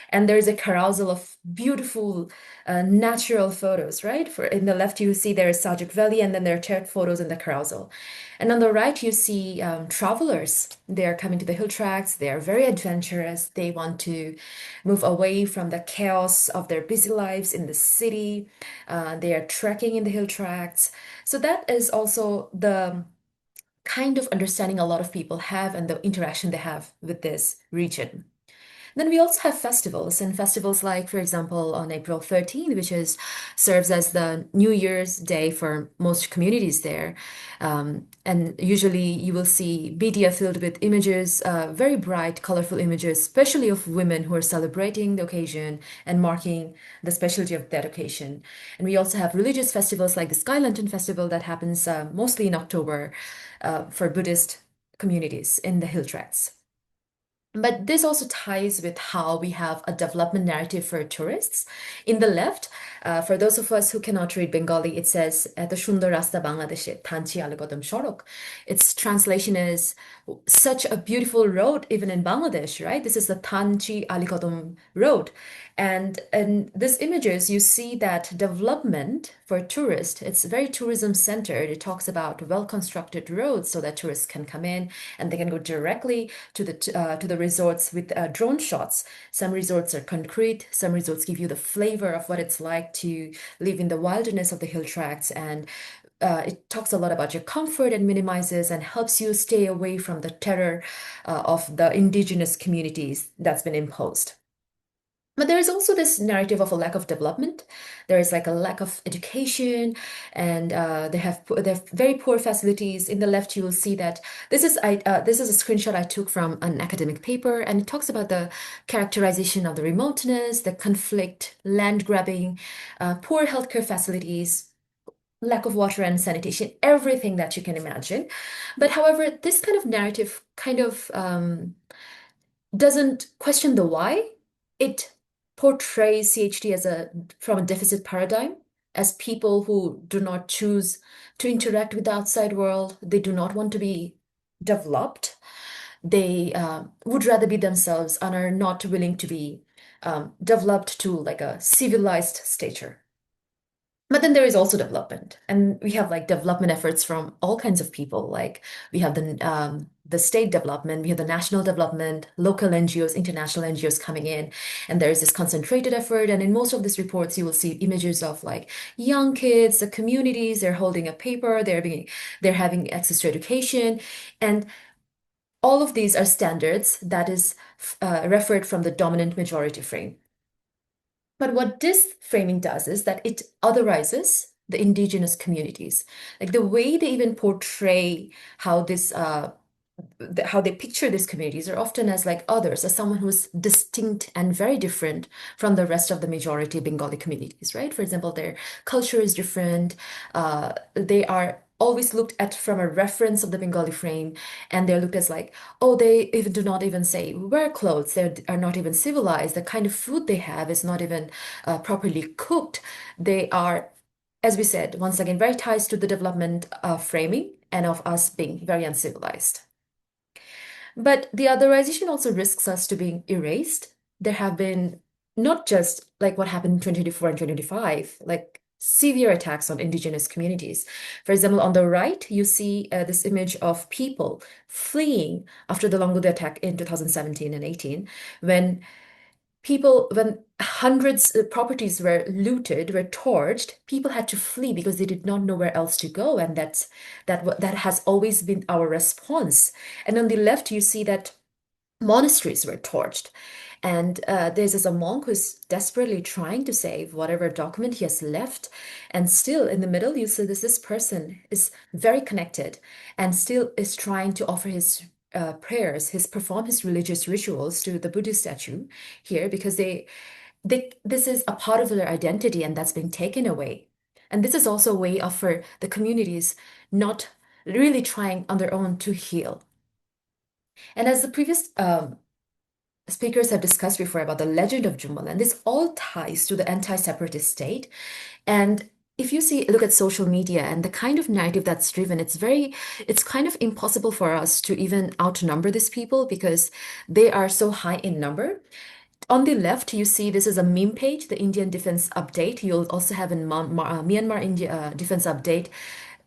and there's a carousel of beautiful natural photos, right? For in the left, you see there is Sajuk Valley, and then there are shared photos in the carousel. And on the right, you see travelers. They are coming to the hill tracts. They are very adventurous. They want to move away from the chaos of their busy lives in the city. They are trekking in the hill tracts. So that is also the kind of understanding a lot of people have and the interaction they have with this region. Then we also have festivals, and festivals like, for example, on April 13th, which serves as the New Year's Day for most communities there. And usually you will see media filled with images, very bright, colorful images, especially of women who are celebrating the occasion and marking the specialty of that occasion. And we also have religious festivals like the Sky Lantern Festival that happens mostly in October for Buddhist communities in the hill tracts. But this also ties with how we have a development narrative for tourists. In the left, for those of us who cannot read Bengali, it says, "Eto সুন্দর রাস্তা বাংলাদেশে, থানচি আলুকদম সড়ক." Its translation is, such a beautiful road, even in Bangladesh, right? This is the Thanchi Alikodom Road. And in these images, you see that development for tourists, it's very tourism centered. It talks about well-constructed roads so that tourists can come in and they can go directly to the resorts with drone shots. Some resorts are concrete. Some resorts give you the flavor of what it's like to live in the wilderness of the hill tracts and it talks a lot about your comfort and minimizes and helps you stay away from the terror of the indigenous communities that's been imposed. But there is also this narrative of a lack of development. There is like a lack of education, and they have very poor facilities. In the left, you will see that this is a screenshot I took from an academic paper, and it talks about the characterization of the remoteness, the conflict, land grabbing, poor healthcare facilities, lack of water and sanitation, everything that you can imagine. But however, this kind of narrative kind of doesn't question the why. It portrays CHT from a deficit paradigm, as people who do not choose to interact with the outside world. They do not want to be developed. They would rather be themselves and are not willing to be developed to like a civilized stature. But then there is also development, and we have like development efforts from all kinds of people. Like we have the state development, we have the national development, local NGOs, international NGOs coming in, and there is this concentrated effort. And in most of these reports, you will see images of like young kids, the communities. They're holding a paper, they're having access to education, and all of these are standards that is referred from the dominant majority frame. But what this framing does is that it otherizes the indigenous communities. Like the way they even portray how how they picture these communities are often as like others, as someone who's distinct and very different from the rest of the majority Bengali communities, right? For example, their culture is different. They are always looked at from a reference of the Bengali frame, and they're looked as like, oh, they even do not even say wear clothes. They are not even civilized. The kind of food they have is not even properly cooked. They are, as we said, once again, very ties to the development framing and of us being very uncivilized. But the otherization also risks us to being erased. There have been not just like what happened in 2024 and 2025, like severe attacks on indigenous communities. For example, on the right, you see this image of people fleeing after the Longode attack in 2017 and 18, when hundreds of properties were looted, were torched, people had to flee because they did not know where else to go, and that has always been our response. And on the left, you see that monasteries were torched, and there's a monk who's desperately trying to save whatever document he has left, and still in the middle, you see this person is very connected and still is trying to offer his prayers, perform his religious rituals to the Buddhist statue here, because this is a part of their identity, and that's been taken away. And this is also a way of for the communities not really trying on their own to heal. And as the previous speakers have discussed before about the legend of Jumaland, this all ties to the anti-separatist state. And if you look at social media and the kind of narrative that's driven, it's kind of impossible for us to even outnumber these people because they are so high in number. On the left, you see this is a meme page, the Indian Defense Update. You'll also have in Myanmar India Defense Update,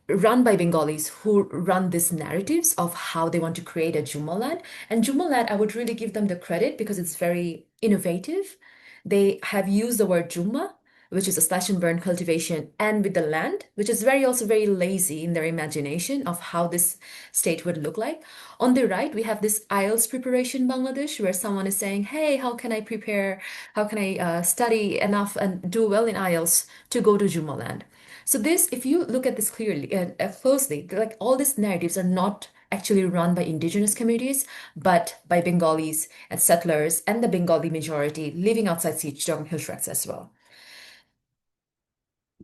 run by Bengalis who run these narratives of how they want to create a Jumaland. And Jumaland, I would really give them the credit because it's very innovative. They have used the word Juma, which is a slash and burn cultivation, and with the land, which is also very lazy in their imagination of how this state would look like. On the right, we have this IELTS preparation Bangladesh, where someone is saying, hey, how can I prepare? How can I study enough and do well in IELTS to go to Jumaland? So this, if you look at this clearly and closely, like all these narratives are not actually run by indigenous communities, but by Bengalis and settlers and the Bengali majority living outside Chittagong Hill Tracts as well.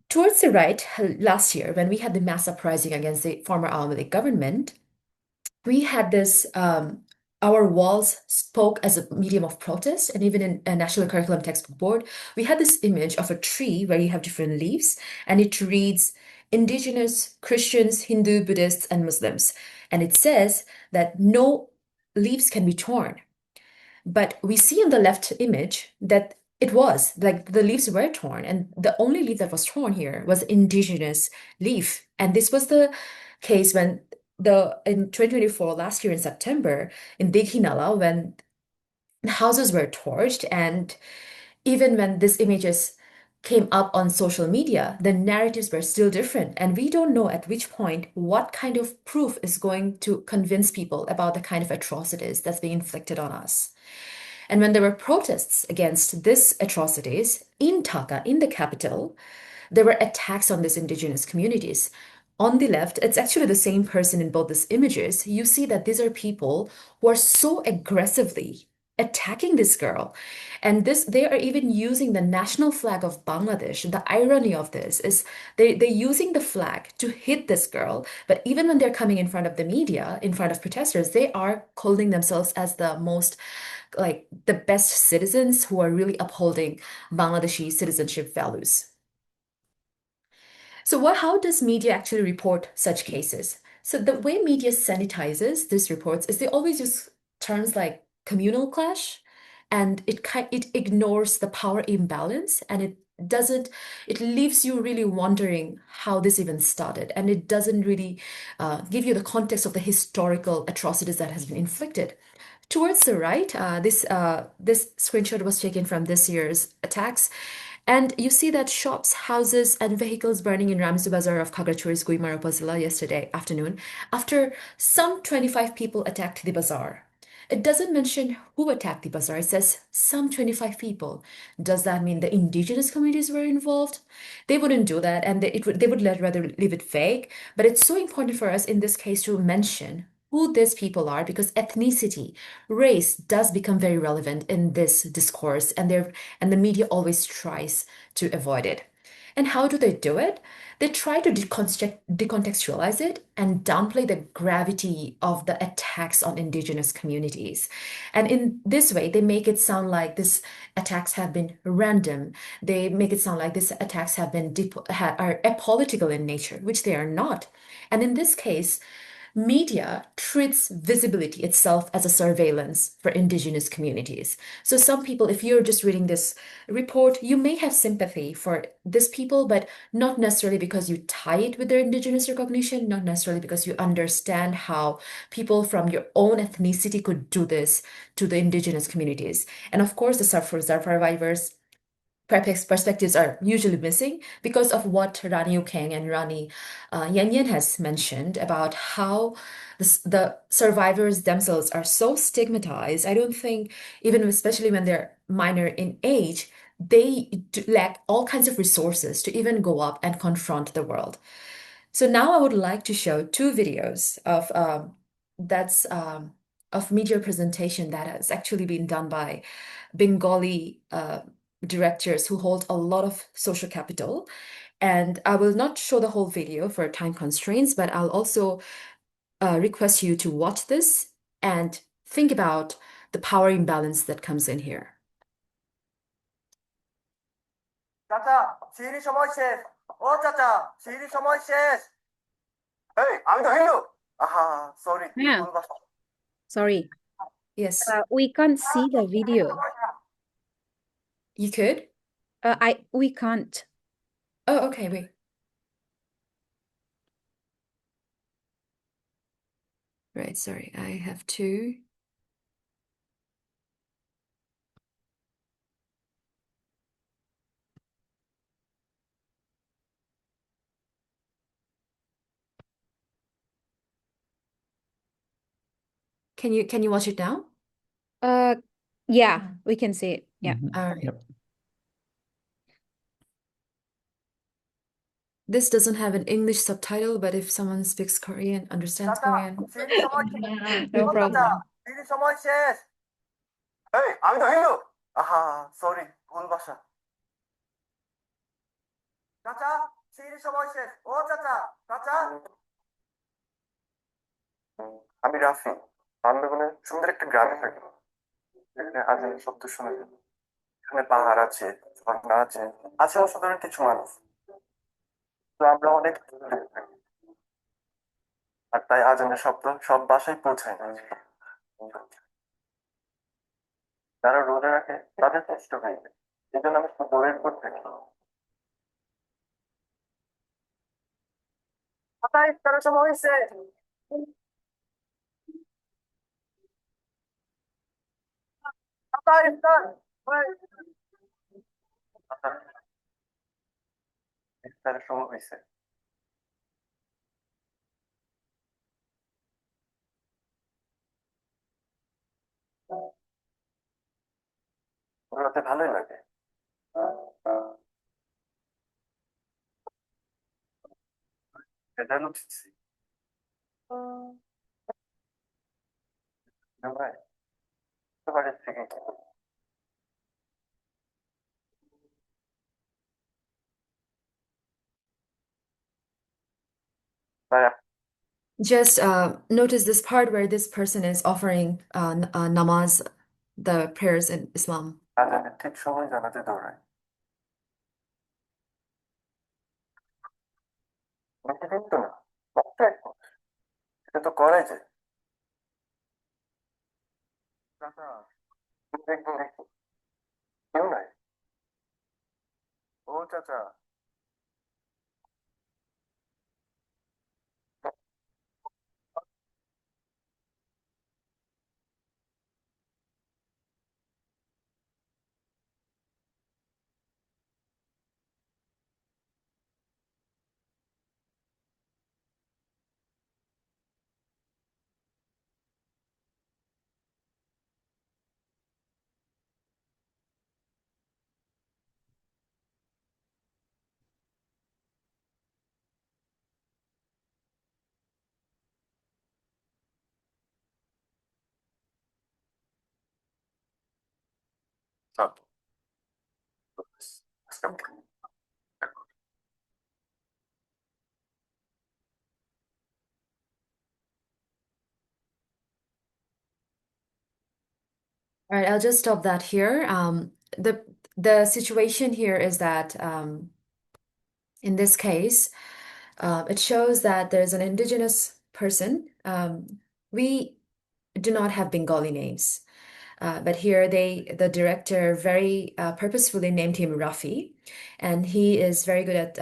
Towards the right, last year, when we had the mass uprising against the former Awami League government, we had this, our walls spoke as a medium of protest, and even in a National Curriculum Textbook Board, we had this image of a tree where you have different leaves, and it reads Indigenous, Christians, Hindu, Buddhists, and Muslims. And it says that no leaves can be torn. But we see in the left image that it was like the leaves were torn, and the only leaf that was torn here was indigenous leaf. And this was the case when in 2024, last year in September, in Dighinala, when houses were torched, and even when these images came up on social media, the narratives were still different. And we don't know at which point what kind of proof is going to convince people about the kind of atrocities that's being inflicted on us. And when there were protests against these atrocities in Dhaka, in the capital, there were attacks on these indigenous communities. On the left, it's actually the same person in both these images. You see that these are people who are so aggressively attacking this girl. And they are even using the national flag of Bangladesh. The irony of this is they're using the flag to hit this girl, but even when they're coming in front of the media, in front of protesters, they are calling themselves as the most, like, the best citizens who are really upholding Bangladeshi citizenship values. So how does media actually report such cases? So the way media sanitizes these reports is they always use terms like communal clash, and it ignores the power imbalance, and it leaves you really wondering how this even started, and it doesn't really give you the context of the historical atrocities that has been inflicted. Towards the right, this screenshot was taken from this year's attacks. And you see that shops, houses, and vehicles burning in Ramsey Bazaar of Khagrachuri's Guimara Upazila yesterday afternoon after some 25 people attacked the bazaar. It doesn't mention who attacked the bazaar. It says some 25 people. Does that mean the indigenous communities were involved? They wouldn't do that, and they would rather leave it vague. But it's so important for us in this case to mention who these people are, because ethnicity, race does become very relevant in this discourse, and the media always tries to avoid it. And how do they do it? They try to decontextualize it and downplay the gravity of the attacks on indigenous communities. And in this way, they make it sound like these attacks have been random. They make it sound like these attacks are apolitical in nature, which they are not. And in this case, media treats visibility itself as a surveillance for indigenous communities. So some people, if you're just reading this report, you may have sympathy for these people, but not necessarily because you tie it with their indigenous recognition, not necessarily because you understand how people from your own ethnicity could do this to the indigenous communities. And of course, the survivors' perspectives are usually missing because of what Rani Ukeng and Rani Yan Yan has mentioned about how the survivors themselves are so stigmatized. I don't think, even especially when they're minor in age, they lack all kinds of resources to even go up and confront the world. So now I would like to show two videos of media presentation that has actually been done by Bengali directors who hold a lot of social capital. And I will not show the whole video for time constraints, but I'll also request you to watch this and think about the power imbalance that comes in here. চাচা সিঁড়ি সময় শেষ ও চাচা সিঁড়ি সময় শেষ এই আমি তো Hindu sorry Yeah. Sorry, Yes, we can't see the video. you could? We can't. Oh, okay, wait. Right, sorry, I have to. Can you watch it now? Yeah, we can see it. Yeah. All right. Yep. This doesn't have an English subtitle, but if someone speaks Korean, understands চাচা Korean. সিঁড়ি সময় No ও চাচা problem. সিঁড়ি সময় শেষ এই আমি তো হিন্দু সরি ভুল ভাষা চাচা সিঁড়ি সময় শেষ ও চাচা চাচা আমি রাফি বান্দরবনের সুন্দর একটা গ্রামে থাকি এখানে আজানের শব্দ শোনা যায় এখানে পাহাড় আছে ঝর্ণা আছে আছে অসাধারণ কিছু মানুষ তো আমরা অনেক দূরে থাকি আর তাই আজানের শব্দ সব বাসায় পৌঁছায় না যারা রোজা রাখে তাদের কষ্ট হয়ে যায় এই জন্য আমি দূরের উপর থাকি ইফতারের সময় হয়েছে ইফতার তার সময় হয়েছে ওগুলোতে ভালোই লাগে এটা লুচছি ভাই বাড়ির থেকে Just notice this part where this person is offering namaz, the prayers in Islam. আজানের ঠিক সময় জানাতে দৌড়ায় বেশি দিন তো না মাত্র 1 মাস এটা তো করাই যায় চাচা দেখবেন দেখি কেউ নাই ও চাচা All right, I'll just stop that here. The situation here is that in this case, it shows that there's an indigenous person. We do not have Bengali names, but here the director very purposefully named him Rafi, and he is very good at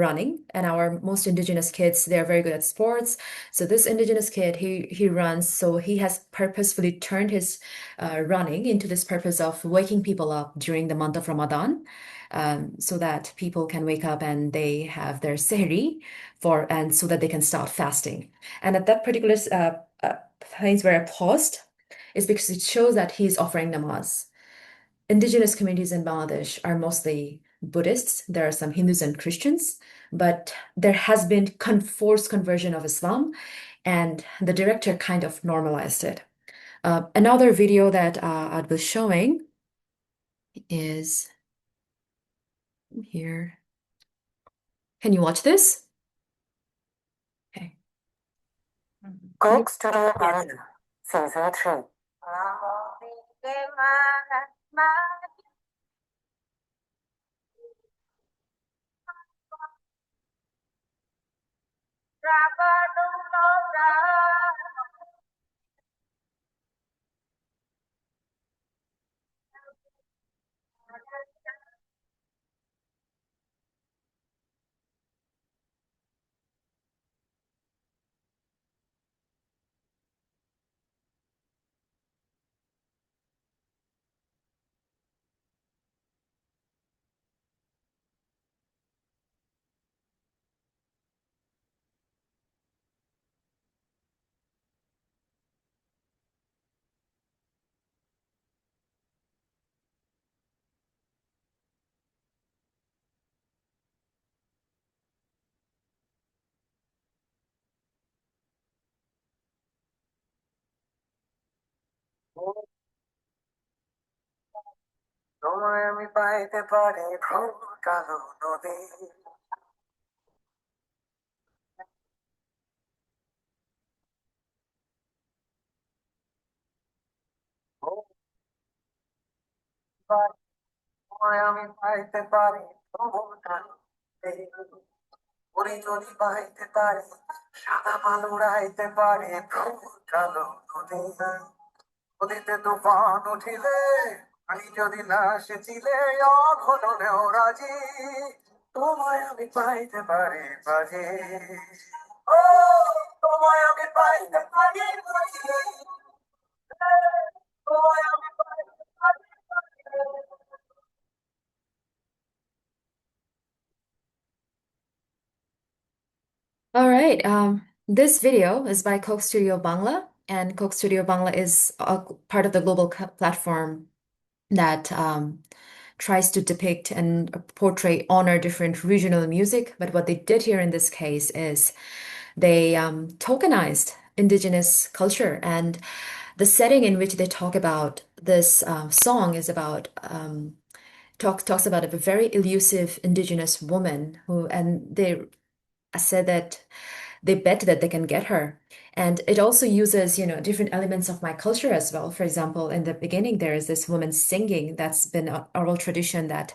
running. And our most indigenous kids, they're very good at sports. So this indigenous kid, he runs. So he has purposefully turned his running into this purpose of waking people up during the month of Ramadan, so that people can wake up and they have their sehri and so that they can start fasting. And at that particular place where I paused is because it shows that he's offering namaz. Indigenous communities in Bangladesh are mostly Buddhists. There are some Hindus and Christians, but there has been forced conversion of Islam, and the director kind of normalized it. Another video that I was showing is here. Can you watch this? Okay. Cook Studio Manager, Season 3. তোমায় আমি পাইতে পারি ভ্রম কালো নদী তোমায় আমি পাইতে পারি ভ্রম কালো নদী ওরে যদি পাইতে পারি সাদা মাল উড়াইতে পারি ভ্রম কালো নদী নদীতে তুফান উঠিলে আমি যদি না সেচিলে অঘটনেও রাজি তোমায় আমি পাইতে পারি বাজি ও তোমায় আমি পাইতে পারি বাজি তোমায় আমি পাইতে পারি বাজি Great. This video is by Coke Studio Bangla, and Coke Studio Bangla is a part of the global platform that tries to depict and portray, honor different regional music. But what they did here in this case is they tokenized indigenous culture, and the setting in which they talk about this song is about talks about a very elusive indigenous woman who, and they said that they bet that they can get her. And it also uses, different elements of my culture as well. For example, in the beginning, there is this woman singing that's been an oral tradition that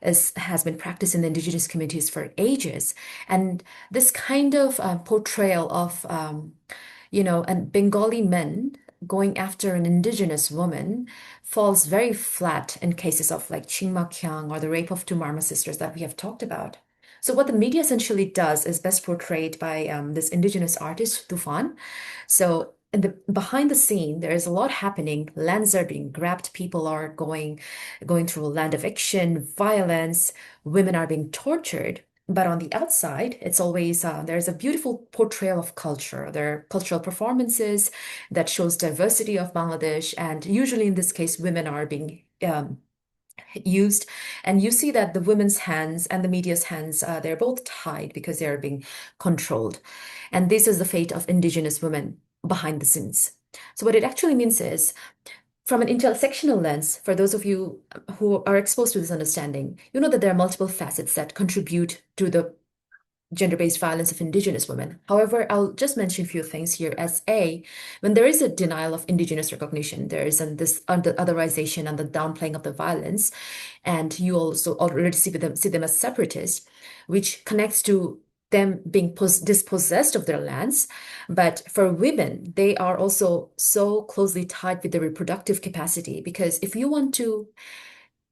has been practiced in the indigenous communities for ages. And this kind of portrayal of, and Bengali men going after an indigenous woman falls very flat in cases of like Chingma Kyang or the rape of two Marma sisters that we have talked about. So what the media essentially does is best portrayed by this indigenous artist, Tufan. So behind the scene, there is a lot happening. Lands are being grabbed. People are going through land eviction, violence. Women are being tortured. But on the outside, it's always there's a beautiful portrayal of culture. There are cultural performances that shows diversity of Bangladesh, and usually in this case, women are being used, and you see that the women's hands and the media's hands, they're both tied because they are being controlled. And this is the fate of indigenous women behind the scenes. So what it actually means is, from an intersectional lens, for those of you who are exposed to this understanding, you know that there are multiple facets that contribute to the gender-based violence of indigenous women. However, I'll just mention a few things here. As when there is a denial of indigenous recognition, there is this otherization and the downplaying of the violence, and you also already see them as separatists, which connects to them being dispossessed of their lands. But for women, they are also so closely tied with their reproductive capacity, because if you want to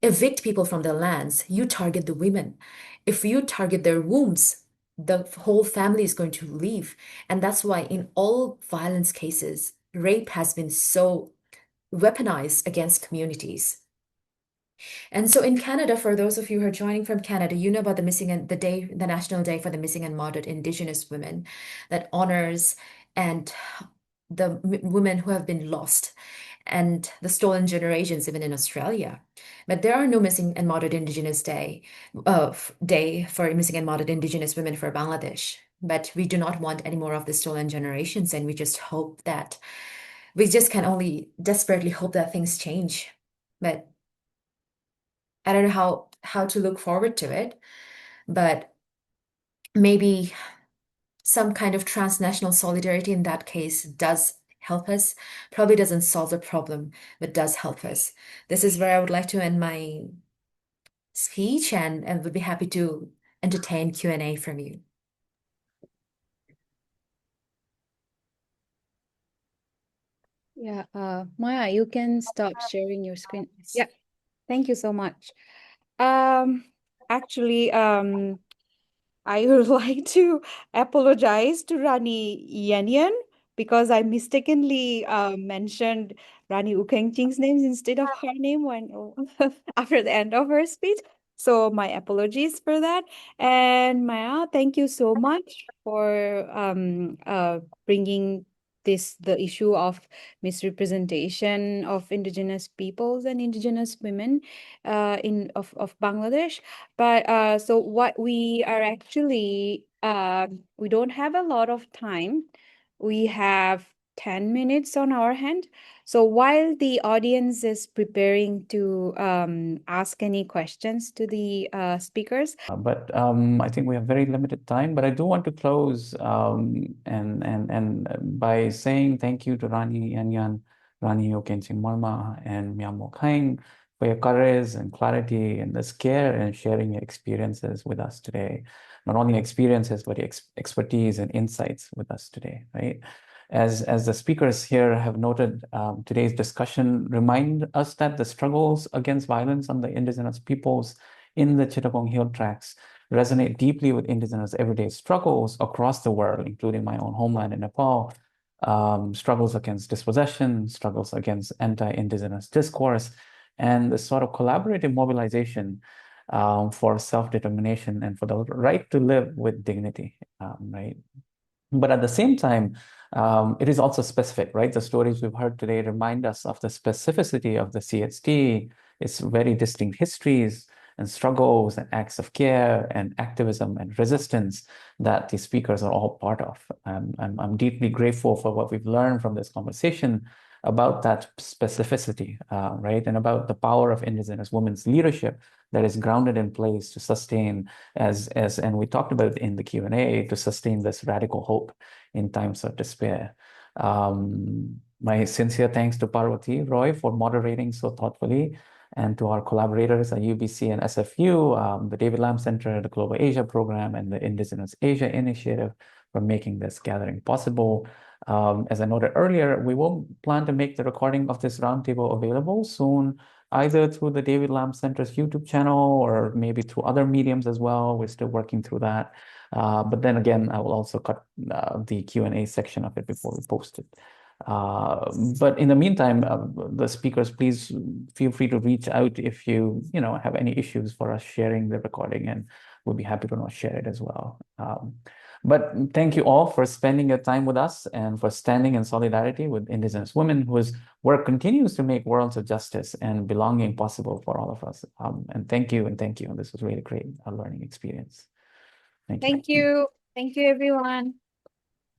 evict people from their lands, you target the women. If you target their wombs, the whole family is going to leave. And that's why in all violence cases, rape has been so weaponized against communities. And so in Canada, for those of you who are joining from Canada, you know about the National Day for the Missing and Murdered Indigenous Women, that honors and the women who have been lost and the stolen generations, even in Australia. But there are no missing and murdered Indigenous day for missing and murdered Indigenous women for Bangladesh. But we do not want any more of the stolen generations, and we just can only desperately hope that things change. But I don't know how to look forward to it, but maybe some kind of transnational solidarity in that case does help us. Probably doesn't solve the problem, but does help us. This is where I would like to end my speech, and would be happy to entertain Q&A from you. Yeah, Maya, you can stop sharing your screen. Yeah, thank you so much. Actually, I would like to apologize to Rani Yanyan because I mistakenly mentioned Rani Ukengching's name instead of her name after the end of her speech. So my apologies for that. And Maya, thank you so much for bringing the issue of misrepresentation of indigenous peoples and indigenous women of Bangladesh. But so what we are actually we don't have a lot of time. We have 10 minutes on our hand. So while the audience is preparing to ask any questions to the speakers. But I think we have very limited time. But I do want to close and by saying thank you to Rani Yanyan, Rani Ukengching Marma, and Myamo Kaing for your courage and clarity and this care and sharing your experiences with us today. Not only experiences, but expertise and insights with us today, right? As the speakers here have noted, today's discussion remind us that the struggles against violence on the indigenous peoples in the Chittagong Hill Tracts resonate deeply with indigenous everyday struggles across the world, including my own homeland in Nepal, struggles against dispossession, struggles against anti-indigenous discourse, and the sort of collaborative mobilization for self-determination and for the right to live with dignity, right? But at the same time, it is also specific, right? The stories we've heard today remind us of the specificity of the CHT, its very distinct histories and struggles and acts of care and activism and resistance that the speakers are all part of. I'm deeply grateful for what we've learned from this conversation about that specificity, right? And about the power of Indigenous women's leadership that is grounded in place to sustain and we talked about in the Q&A, to sustain this radical hope in times of despair. My sincere thanks to Parvati Roy for moderating so thoughtfully, and to our collaborators at UBC and SFU, the David Lamb Center, the Global Asia Program, and the Indigenous Asia Initiative for making this gathering possible. As I noted earlier, we will plan to make the recording of this roundtable available soon, either through the David Lamb Center's YouTube channel or maybe through other mediums as well. We're still working through that. But then again, I will also cut the Q&A section of it before we post it. But in the meantime, the speakers, please feel free to reach out if you have any issues for us sharing the recording, and we'll be happy to share it as well. But thank you all for spending your time with us and for standing in solidarity with Indigenous women whose work continues to make worlds of justice and belonging possible for all of us. And thank you, and thank you. This was really great, a learning experience. Thank you. Thank you. Thank you, everyone.